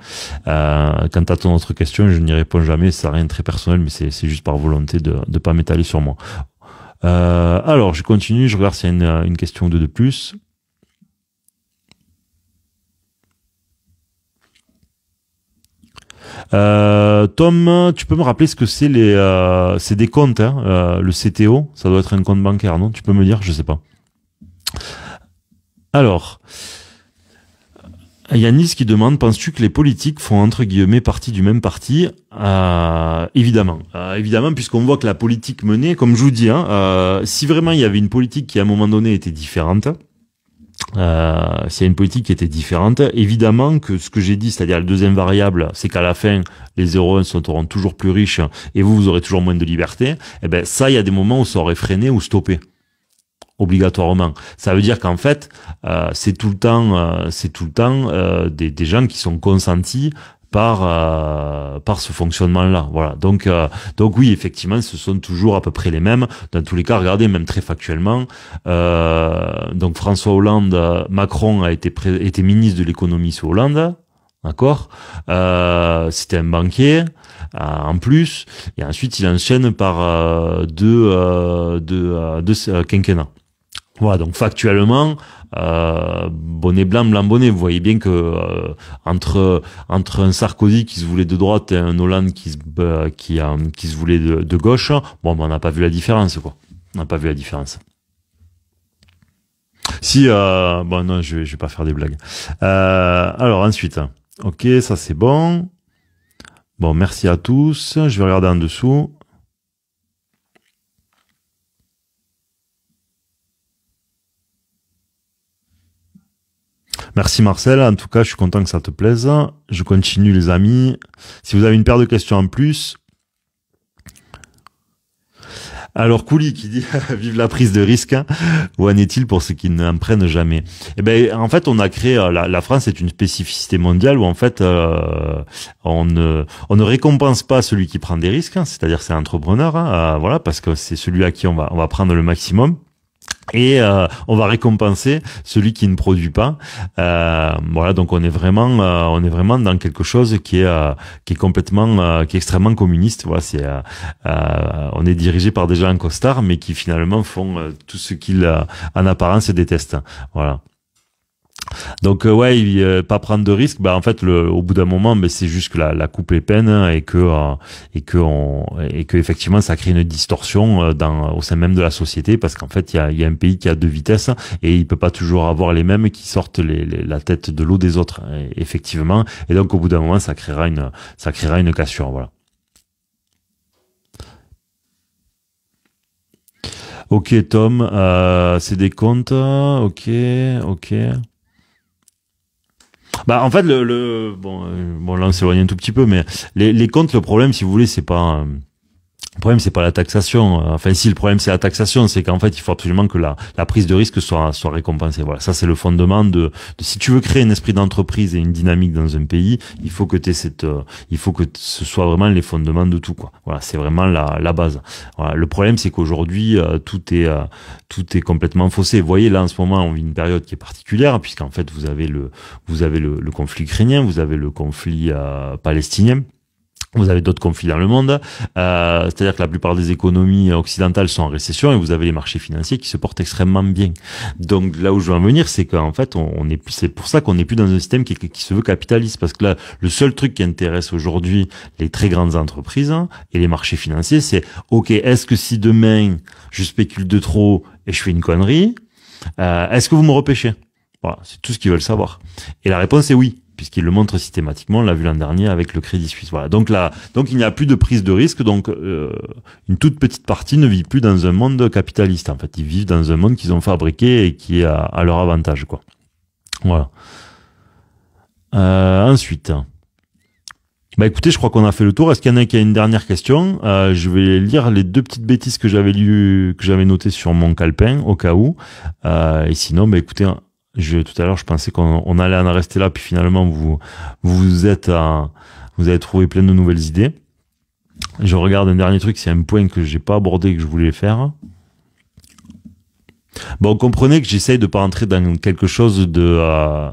Quant à ton autre question, je n'y réponds jamais. Ça n'a rien de très personnel, mais c'est juste par volonté de pas m'étaler sur moi. Alors, je continue, je regarde s'il y a une question de plus. Tom, tu peux me rappeler ce que c'est c'est des comptes, hein, le CTO, ça doit être un compte bancaire, non? Tu peux me dire? Je sais pas. Alors, Yanis qui demande, penses-tu que les politiques font entre guillemets partie du même parti? Évidemment, puisqu'on voit que la politique menée, comme je vous dis, hein, si vraiment il y avait une politique qui à un moment donné était différente, s'il y a une politique qui était différente, évidemment que ce que j'ai dit, c'est-à-dire la deuxième variable, c'est qu'à la fin, les 0,1 seront toujours plus riches et vous aurez toujours moins de liberté. Eh ben ça, il y a des moments où ça aurait freiné ou stoppé. Obligatoirement. Ça veut dire qu'en fait, c'est tout le temps des gens qui sont consentis par ce fonctionnement-là. Voilà. Donc oui, effectivement, ce sont toujours à peu près les mêmes. Dans tous les cas, regardez, même très factuellement, donc François Hollande, Macron a été ministre de l'économie sous Hollande. D'accord, c'était un banquier en plus, et ensuite il enchaîne par deux quinquennats. Voilà, donc factuellement, bonnet blanc, blanc bonnet. Vous voyez bien que entre un Sarkozy qui se voulait de droite et un Hollande qui se voulait de gauche, bon, ben, on n'a pas vu la différence, quoi. On n'a pas vu la différence. Si, bon, non, je vais pas faire des blagues. Alors ensuite, ok, ça c'est bon. Bon, merci à tous. Je vais regarder en dessous. Merci Marcel, en tout cas je suis content que ça te plaise. Je continue les amis. Si vous avez une paire de questions en plus. Alors Kouli qui dit vive la prise de risque, hein. Où en est-il pour ceux qui n'en prennent jamais? Eh ben en fait on a créé la France est une spécificité mondiale où en fait on ne récompense pas celui qui prend des risques, hein, c'est-à-dire c'est l'entrepreneur, hein, voilà, parce que c'est celui à qui on va prendre le maximum. Et on va récompenser celui qui ne produit pas. Voilà, donc on est vraiment dans quelque chose qui est complètement, qui est extrêmement communiste. Voilà, on est dirigé par des gens en costard, mais qui finalement font tout ce qu'ils en apparence détestent. Voilà. Donc ouais, pas prendre de risques. Bah en fait, au bout d'un moment, mais c'est juste que la coupe est peine et que effectivement, ça crée une distorsion au sein même de la société parce qu'en fait, il y a un pays qui a deux vitesses et il peut pas toujours avoir les mêmes qui sortent la tête de l'eau des autres, effectivement. Et donc au bout d'un moment, ça créera une cassure. Voilà. Ok Tom, c'est des comptes. Ok, ok. Bah en fait bon là on s'éloigne un tout petit peu, mais les comptes, le problème si vous voulez, le problème, c'est pas la taxation. Enfin, si le problème c'est la taxation, c'est qu'en fait, il faut absolument que la prise de risque soit récompensée. Voilà, ça c'est le fondement de si tu veux créer un esprit d'entreprise et une dynamique dans un pays, il faut que il faut que ce soit vraiment les fondements de tout, quoi. Voilà, c'est vraiment la base. Voilà, le problème, c'est qu'aujourd'hui, tout est complètement faussé. Vous voyez, là en ce moment, on vit une période qui est particulière puisqu'en fait, vous avez le conflit ukrainien, vous avez le conflit palestinien. Vous avez d'autres conflits dans le monde, c'est-à-dire que la plupart des économies occidentales sont en récession et vous avez les marchés financiers qui se portent extrêmement bien. Donc là où je veux en venir, c'est qu'en fait, c'est pour ça qu'on n'est plus dans un système qui se veut capitaliste, parce que là, le seul truc qui intéresse aujourd'hui les très grandes entreprises et les marchés financiers, c'est ok, est-ce que si demain je spécule de trop et je fais une connerie, est-ce que vous me repêchez? Voilà, c'est tout ce qu'ils veulent savoir. Et la réponse est oui, puisqu'il le montre systématiquement, on l'a vu l'an dernier avec le Crédit Suisse. Voilà. Donc il n'y a plus de prise de risque, donc une toute petite partie ne vit plus dans un monde capitaliste. En fait, ils vivent dans un monde qu'ils ont fabriqué et qui est à leur avantage, quoi. Voilà. Ensuite, bah écoutez, je crois qu'on a fait le tour. Est-ce qu'il y en a qui a une dernière question? Je vais lire les deux petites bêtises que j'avais notées sur mon calepin au cas où. Et sinon, bah écoutez. Tout à l'heure, je pensais qu'on allait en rester là, puis finalement, vous avez trouvé plein de nouvelles idées. Je regarde un dernier truc, c'est un point que j'ai pas abordé, que je voulais faire. Bon, comprenez que j'essaye de pas entrer dans quelque chose de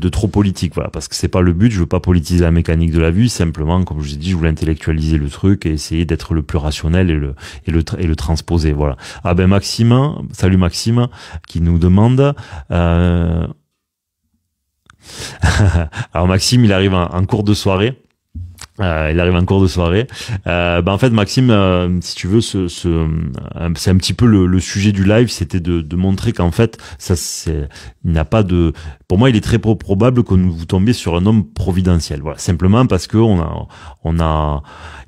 trop politique, voilà, parce que c'est pas le but. Je veux pas politiser la mécanique de la vie. Simplement, comme je vous ai dit, je voulais intellectualiser le truc et essayer d'être le plus rationnel et le transposer, voilà. Ah ben Maxime, salut Maxime, qui nous demande. Alors Maxime, il arrive en cours de soirée. Il arrive en cours de soirée. En fait, Maxime, si tu veux, c'est un petit peu le sujet du live, c'était de montrer qu'en fait, il n'a pas de. Pour moi, il est très probable que vous tombiez sur un homme providentiel. Voilà, simplement parce que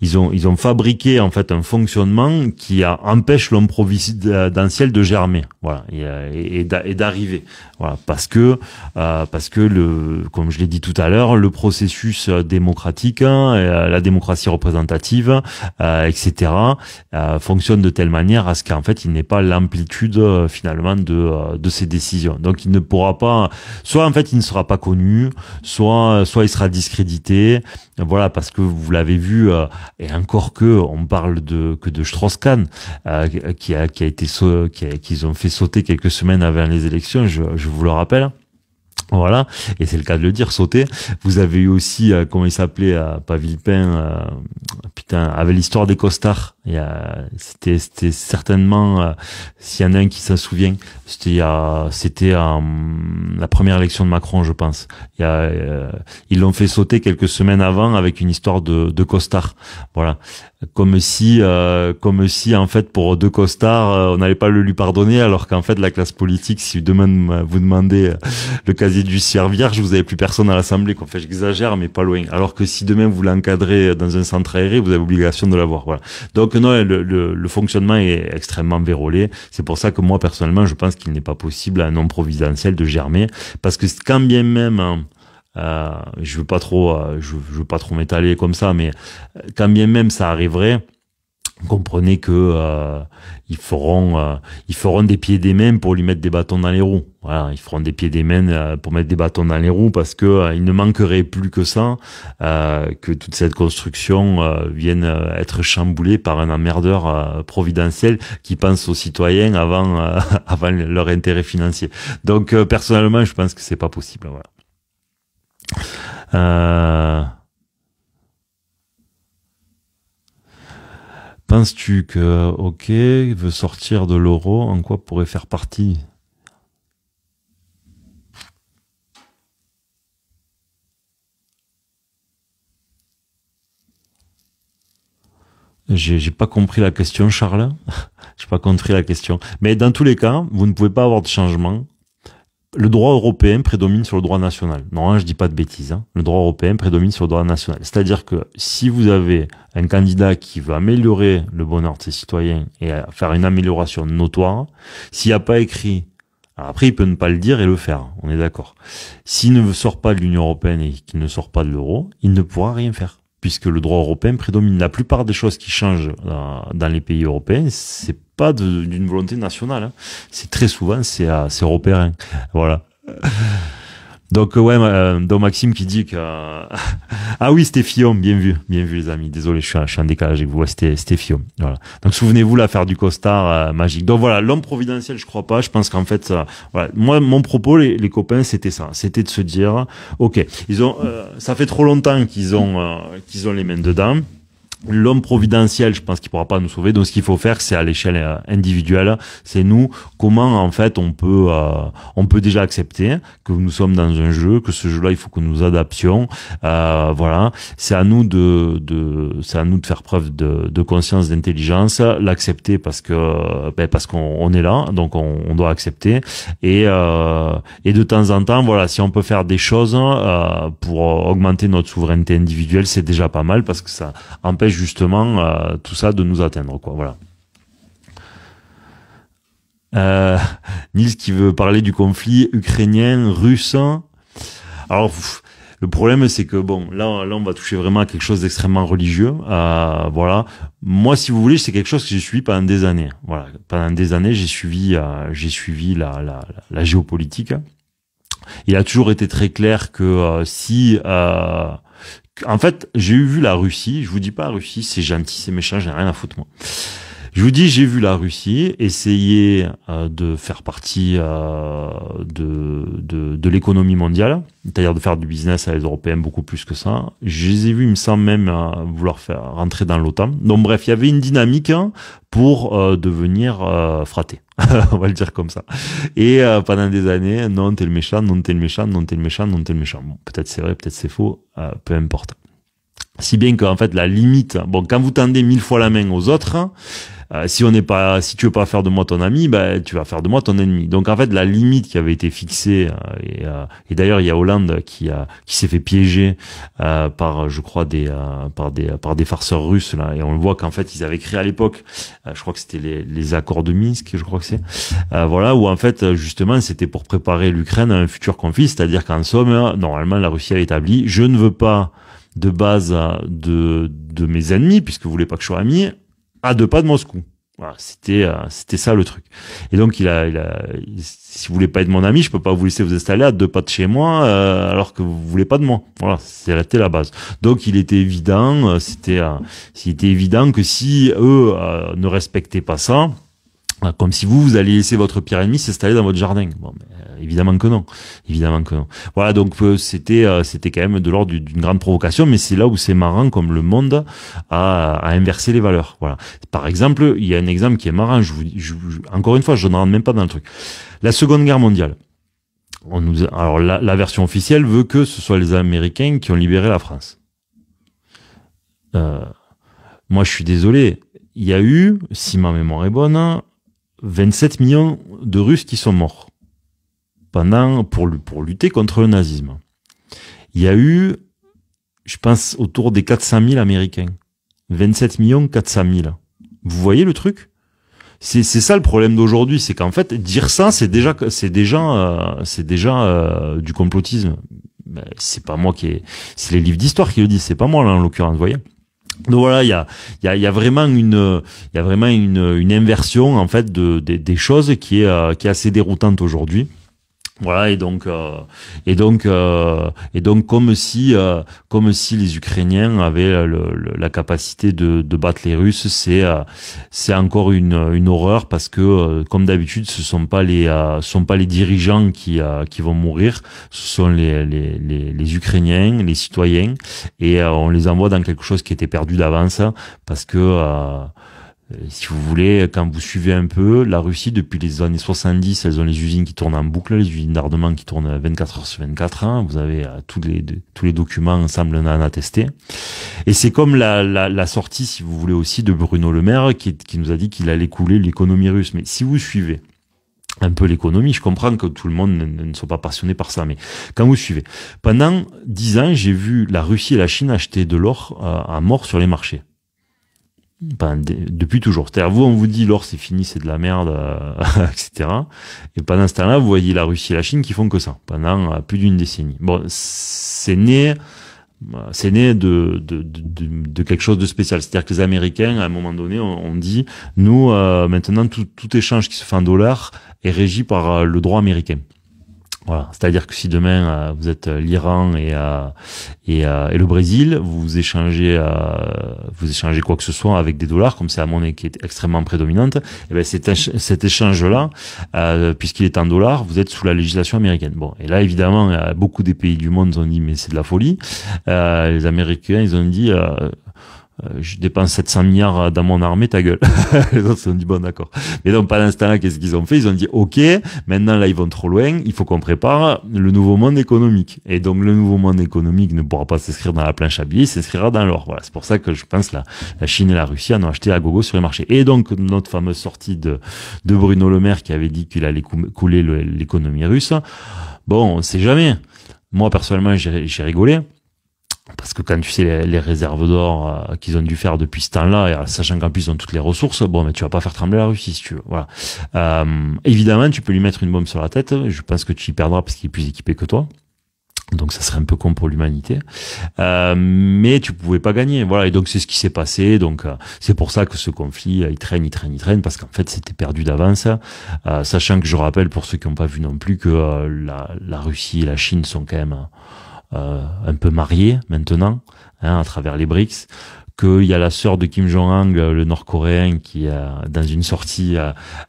ils ont fabriqué en fait un fonctionnement qui empêche l'homme providentiel de germer. Voilà, et d'arriver. Voilà, parce que comme je l'ai dit tout à l'heure, le processus démocratique, la démocratie représentative, etc., fonctionne de telle manière à ce qu'en fait il n'ait pas l'amplitude finalement de ses décisions. Donc il ne pourra pas, soit en fait il ne sera pas connu, soit il sera discrédité. Voilà, parce que vous l'avez vu, et encore que on parle de Strauss-Kahn, qu'ils ont fait sauter quelques semaines avant les élections. Je vous le rappelle. Voilà, et c'est le cas de le dire, sauter. Vous avez eu aussi, comment il s'appelait, pas Villepin, avec l'histoire des costards. C'était certainement, s'il y en a un qui s'en souvient, c'était la première élection de Macron, je pense. Ils l'ont fait sauter quelques semaines avant avec une histoire de costards. Voilà, comme si en fait pour deux costards, on n'allait pas le lui pardonner, alors qu'en fait la classe politique, si demain vous demandez le casier du vierge, vous avez plus personne à l'Assemblée. En fait, j'exagère, mais pas loin. Alors que si demain vous l'encadrez dans un centre aéré, vous avez l'obligation de l'avoir. Voilà. Donc non, le fonctionnement est extrêmement vérolé. C'est pour ça que moi personnellement, je pense qu'il n'est pas possible à un homme providentiel de germer, parce que quand bien même je veux pas trop m'étaler comme ça, mais quand bien même ça arriverait, comprenez que ils feront des pieds et des mains pour lui mettre des bâtons dans les roues. Voilà, ils feront des pieds et des mains pour mettre des bâtons dans les roues, parce que il ne manquerait plus que ça, que toute cette construction vienne être chamboulée par un emmerdeur providentiel qui pense aux citoyens avant leur intérêt financier. Donc personnellement, je pense que c'est pas possible. Voilà. Penses-tu que OK veut sortir de l'euro, en quoi pourrait faire partie? J'ai pas compris la question, Charles. J'ai pas compris la question. Mais dans tous les cas, vous ne pouvez pas avoir de changement. Le droit européen prédomine sur le droit national. Non, je dis pas de bêtises. Hein. Le droit européen prédomine sur le droit national. C'est-à-dire que si vous avez un candidat qui veut améliorer le bonheur de ses citoyens et faire une amélioration notoire, s'il n'y a pas écrit, alors après il peut ne pas le dire et le faire, on est d'accord. S'il ne sort pas de l'Union européenne et qu'il ne sort pas de l'euro, il ne pourra rien faire, puisque le droit européen prédomine. La plupart des choses qui changent dans les pays européens, c'est pas d'une volonté nationale. Hein. C'est très souvent, c'est européen. Voilà. Donc donc Maxime qui dit que ah oui, c'était Fillon, bien vu les amis. Désolé, je suis en décalage avec vous. C'était Fillon. Voilà. Donc souvenez-vous l'affaire du costard magique. Donc voilà, l'homme providentiel, je crois pas. Je pense qu'en fait, voilà, moi mon propos, les copains, c'était ça, c'était de se dire, ok, ils ont, ça fait trop longtemps qu'ils ont les mains dedans. L'homme providentiel, je pense qu'il pourra pas nous sauver. Donc, ce qu'il faut faire, c'est à l'échelle individuelle. C'est nous, comment, en fait, on peut déjà accepter que nous sommes dans un jeu, que ce jeu-là, il faut que nous adaptions. Voilà. C'est à nous c'est à nous de faire preuve de conscience, d'intelligence, l'accepter parce qu'on est là. Donc, on doit accepter. Et de temps en temps, voilà, si on peut faire des choses, pour augmenter notre souveraineté individuelle, c'est déjà pas mal parce que ça empêche justement tout ça de nous atteindre, quoi. Voilà. Nils qui veut parler du conflit ukrainien-russe. Alors le problème c'est que bon là on va toucher vraiment à quelque chose d'extrêmement religieux. Voilà. Moi si vous voulez c'est quelque chose que j'ai suivi pendant des années. Voilà. Pendant des années j'ai suivi la géopolitique. Il a toujours été très clair que en fait, j'ai vu la Russie, je vous dis pas la Russie, c'est gentil, c'est méchant, j'ai rien à foutre moi. Je vous dis, j'ai vu la Russie essayer de faire partie de l'économie mondiale, c'est-à-dire de faire du business avec les Européens beaucoup plus que ça. Je les ai vus, il me semble même vouloir faire rentrer dans l'OTAN. Donc bref, il y avait une dynamique pour devenir fraté. On va le dire comme ça. Et pendant des années, non, t'es le méchant, non, t'es le méchant, non, t'es le méchant, non, t'es le méchant. Bon, peut-être c'est vrai, peut-être c'est faux, peu importe. Si bien qu'en fait, la limite, bon, quand vous tendez 1000 fois la main aux autres, si tu veux pas faire de moi ton ami, tu vas faire de moi ton ennemi. Donc en fait, la limite qui avait été fixée, et d'ailleurs il y a Hollande qui s'est fait piéger par, je crois, par des farceurs russes là, et on le voit qu'en fait ils avaient créé à l'époque, je crois que c'était les accords de Minsk, je crois que c'est, voilà, où en fait justement c'était pour préparer l'Ukraine à un futur conflit, c'est-à-dire qu'en somme, normalement la Russie a établi, je ne veux pas de base de mes ennemis, puisque vous voulez pas que je sois ami, à 2 pas de Moscou. Voilà, c'était ça le truc. Et donc si vous voulez pas être mon ami, je peux pas vous laisser vous installer à 2 pas de chez moi, alors que vous voulez pas de moi. Voilà, c'était la base. Donc il était évident, c'était évident que si eux ne respectaient pas ça, comme si vous alliez laisser votre pire ennemi s'installer dans votre jardin. Bon, mais, évidemment que non. Voilà, donc c'était quand même de l'ordre d'une grande provocation, mais c'est là où c'est marrant comme le monde a inversé les valeurs. Voilà. Par exemple, il y a un exemple qui est marrant. Encore une fois, je ne rentre même pas dans le truc. La Seconde Guerre mondiale. Alors la version officielle veut que ce soit les Américains qui ont libéré la France. Moi, je suis désolé. Il y a eu, si ma mémoire est bonne, 27 millions de Russes qui sont morts pour lutter contre le nazisme. Il y a eu, je pense, autour des 400 000 Américains. 27 millions 400 000. Vous voyez le truc? C'est ça le problème d'aujourd'hui, c'est qu'en fait, dire ça, c'est déjà du complotisme. Ben, c'est pas moi c'est les livres d'histoire qui le disent, c'est pas moi là en l'occurrence, vous voyez. Donc voilà, il y a vraiment une inversion en fait des choses qui est assez déroutante aujourd'hui. Voilà, et donc comme si les Ukrainiens avaient la capacité de battre les Russes, c'est encore une horreur parce que comme d'habitude ce sont pas les dirigeants qui vont mourir, ce sont les Ukrainiens, les citoyens, et on les envoie dans quelque chose qui était perdu d'avance parce que Si vous voulez, quand vous suivez un peu, la Russie, depuis les années 70, elles ont les usines qui tournent en boucle, les usines d'armement qui tournent 24 heures sur 24. Hein. Vous avez tous les documents semblent en attester. Et c'est comme la sortie, si vous voulez aussi, de Bruno Le Maire, qui nous a dit qu'il allait couler l'économie russe. Mais si vous suivez un peu l'économie, je comprends que tout le monde ne soit pas passionné par ça, mais quand vous suivez, pendant 10 ans, j'ai vu la Russie et la Chine acheter de l'or à mort sur les marchés. Depuis toujours. C'est-à-dire, vous, on vous dit l'or c'est fini, c'est de la merde, etc. Et pendant ce temps-là, vous voyez la Russie et la Chine qui font que ça, pendant plus d'une décennie. Bon, c'est né de quelque chose de spécial. C'est-à-dire que les Américains, à un moment donné, ont dit, nous, maintenant, tout échange qui se fait en dollars est régi par le droit américain. Voilà, c'est-à-dire que si demain vous êtes l'Iran et le Brésil, vous échangez quoi que ce soit avec des dollars, comme c'est la monnaie qui est extrêmement prédominante, et ben cet échange-là, puisqu'il est en dollars, vous êtes sous la législation américaine. Bon, et là évidemment, beaucoup des pays du monde ont dit mais c'est de la folie. Les Américains, ils ont dit je dépense 700 milliards dans mon armée, ta gueule. Les autres se sont dit, bon, d'accord. Mais donc, pendant ce temps-là, qu'est-ce qu'ils ont fait? Ils ont dit, OK, maintenant, là, ils vont trop loin, il faut qu'on prépare le nouveau monde économique. Et donc, le nouveau monde économique ne pourra pas s'inscrire dans la planche à billets, il s'inscrira dans l'or. Voilà. C'est pour ça que je pense que la Chine et la Russie en ont acheté à gogo sur les marchés. Et donc, notre fameuse sortie de Bruno Le Maire qui avait dit qu'il allait couler l'économie russe. Bon, on sait jamais. Moi, personnellement, j'ai rigolé. Parce que quand tu sais les réserves d'or qu'ils ont dû faire depuis ce temps-là, et sachant qu'en plus ils ont toutes les ressources, bon, mais tu vas pas faire trembler la Russie si tu veux. Voilà. Évidemment, tu peux lui mettre une bombe sur la tête. Je pense que tu y perdras parce qu'il est plus équipé que toi. Donc ça serait un peu con pour l'humanité. Mais tu pouvais pas gagner. Voilà. Et donc c'est ce qui s'est passé. Donc c'est pour ça que ce conflit il traîne parce qu'en fait c'était perdu d'avance. Sachant que je rappelle pour ceux qui n'ont pas vu non plus que la Russie et la Chine sont quand même un peu mariés maintenant, hein, à travers les BRICS, qu'il y a la sœur de Kim Jong-un, le Nord-Coréen, qui dans une sortie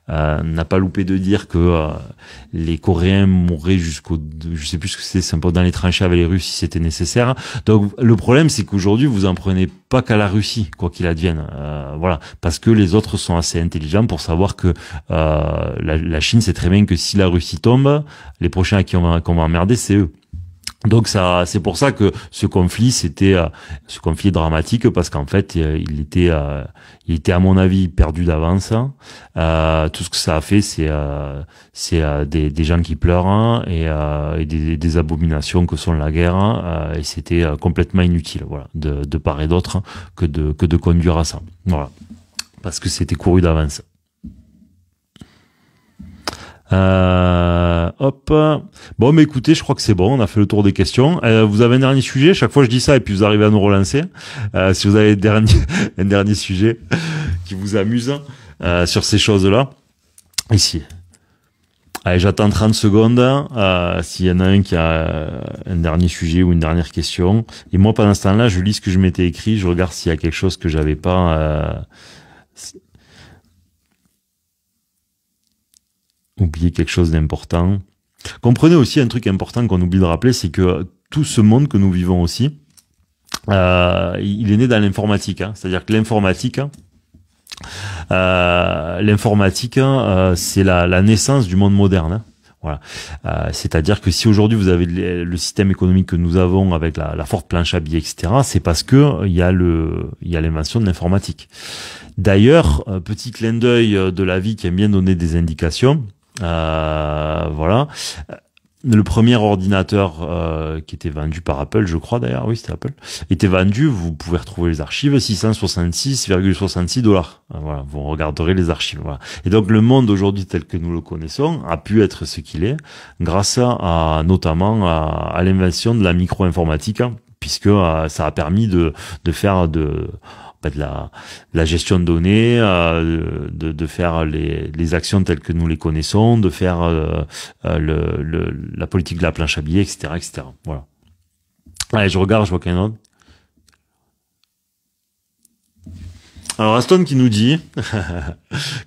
n'a pas loupé de dire que les Coréens mourraient jusqu'au, je sais plus ce que c'est un peu dans les tranchées avec les Russes si c'était nécessaire. Donc le problème c'est qu'aujourd'hui vous en prenez pas qu'à la Russie, quoi qu'il advienne, voilà, parce que les autres sont assez intelligents pour savoir que la Chine sait très bien que si la Russie tombe, les prochains à qui qu'on va emmerder c'est eux. Donc ça, c'est pour ça que ce conflit est dramatique parce qu'en fait, il était à mon avis perdu d'avance. Tout ce que ça a fait, c'est des gens qui pleurent, hein, et des abominations que sont la guerre, hein, et c'était complètement inutile, voilà, de part et d'autre, que de conduire à ça, voilà, parce que c'était couru d'avance. Hop. Bon, mais écoutez, je crois que c'est bon. On a fait le tour des questions. Vous avez un dernier sujet? Chaque fois, je dis ça et puis vous arrivez à nous relancer. Si vous avez un dernier sujet qui vous amuse sur ces choses-là. Ici. Allez, j'attends 30 secondes. S'il y en a un qui a un dernier sujet ou une dernière question. Et moi, pendant ce temps-là, je lis ce que je m'étais écrit. Je regarde s'il y a quelque chose que j'avais pas oublier quelque chose d'important. Comprenez aussi un truc important qu'on oublie de rappeler, c'est que tout ce monde que nous vivons aussi, il est né dans l'informatique. Hein. C'est-à-dire que l'informatique, c'est la naissance du monde moderne. Hein. Voilà. C'est-à-dire que si aujourd'hui vous avez le système économique que nous avons avec la forte planche à billets, etc., c'est parce que il y a l'invention de l'informatique. D'ailleurs, petit clin d'œil de la vie qui aime bien donner des indications. Voilà. Le premier ordinateur qui était vendu par Apple, je crois d'ailleurs, oui c'était Apple, était vendu, vous pouvez retrouver les archives, 666,66 $. Voilà, vous regarderez les archives. Voilà. Et donc le monde aujourd'hui tel que nous le connaissons a pu être ce qu'il est grâce notamment à l'invention de la micro-informatique, hein, puisque ça a permis de faire de la gestion de données, de faire les actions telles que nous les connaissons, de faire la politique de la planche à billets, etc., etc. Voilà. Allez, je regarde, je vois qu'il y en a un autre. Alors Aston qui nous dit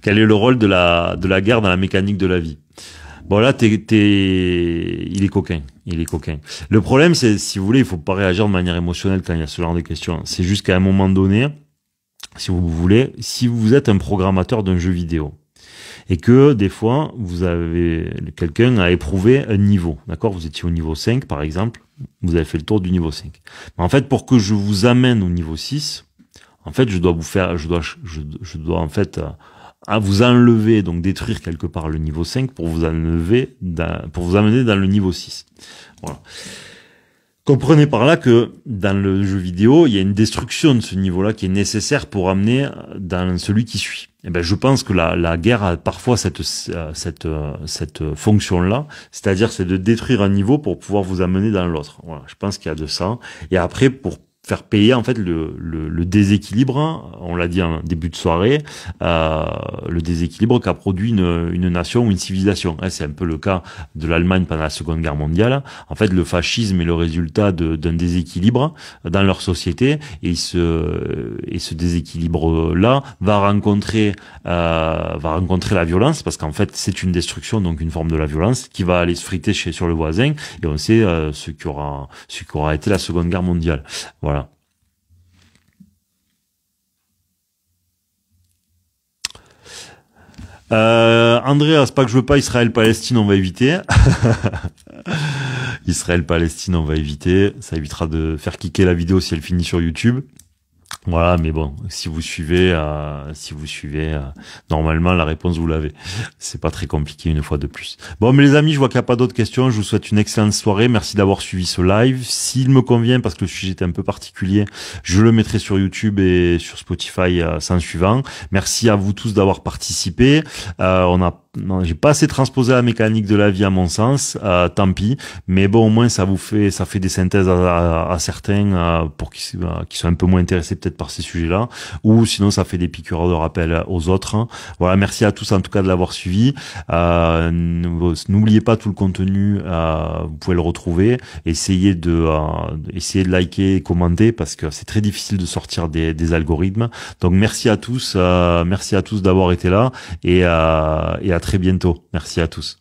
quel est le rôle de la guerre dans la mécanique de la vie. Bon là, il est coquin. Il est coquin. Le problème, c'est, si vous voulez, il faut pas réagir de manière émotionnelle quand il y a ce genre de questions. C'est juste qu'à un moment donné, si vous voulez, si vous êtes un programmateur d'un jeu vidéo et que des fois quelqu'un a éprouvé un niveau, d'accord, vous étiez au niveau 5 par exemple, vous avez fait le tour du niveau 5. Mais en fait, pour que je vous amène au niveau 6, en fait, je dois en fait à vous enlever, donc détruire quelque part le niveau 5 pour vous amener dans le niveau 6. Voilà. Comprenez par là que dans le jeu vidéo, il y a une destruction de ce niveau-là qui est nécessaire pour amener dans celui qui suit. Et ben, je pense que la guerre a parfois cette fonction-là, c'est-à-dire c'est de détruire un niveau pour pouvoir vous amener dans l'autre. Voilà, je pense qu'il y a de ça. Et après, pour faire payer en fait le déséquilibre, on l'a dit en début de soirée, le déséquilibre qu'a produit une nation ou une civilisation. C'est un peu le cas de l'Allemagne pendant la Seconde Guerre mondiale. En fait, le fascisme est le résultat d'un déséquilibre dans leur société, et ce déséquilibre-là va rencontrer la violence, parce qu'en fait c'est une destruction, donc une forme de la violence qui va aller se friter sur le voisin, et on sait ce qu'aura été la Seconde Guerre mondiale. Voilà. Andrea, c'est pas que je veux pas Israël-Palestine, on va éviter. Israël-Palestine, on va éviter. Ça évitera de faire kicker la vidéo si elle finit sur YouTube. Voilà, mais bon, si vous suivez, normalement la réponse vous l'avez. C'est pas très compliqué une fois de plus. Bon, mais les amis, je vois qu'il n'y a pas d'autres questions. Je vous souhaite une excellente soirée. Merci d'avoir suivi ce live. S'il me convient, parce que le sujet était un peu particulier, je le mettrai sur YouTube et sur Spotify sans suivant. Merci à vous tous d'avoir participé. J'ai pas assez transposé la mécanique de la vie à mon sens, tant pis. Mais bon, au moins ça fait des synthèses à certains pour qui sont un peu moins intéressés peut-être par ces sujets-là, ou sinon ça fait des piqûres de rappel aux autres. Voilà, merci à tous en tout cas de l'avoir suivi. N'oubliez pas tout le contenu, vous pouvez le retrouver. Essayez de liker et commenter, parce que c'est très difficile de sortir des algorithmes. Donc merci à tous d'avoir été là, et à très bientôt. Merci à tous.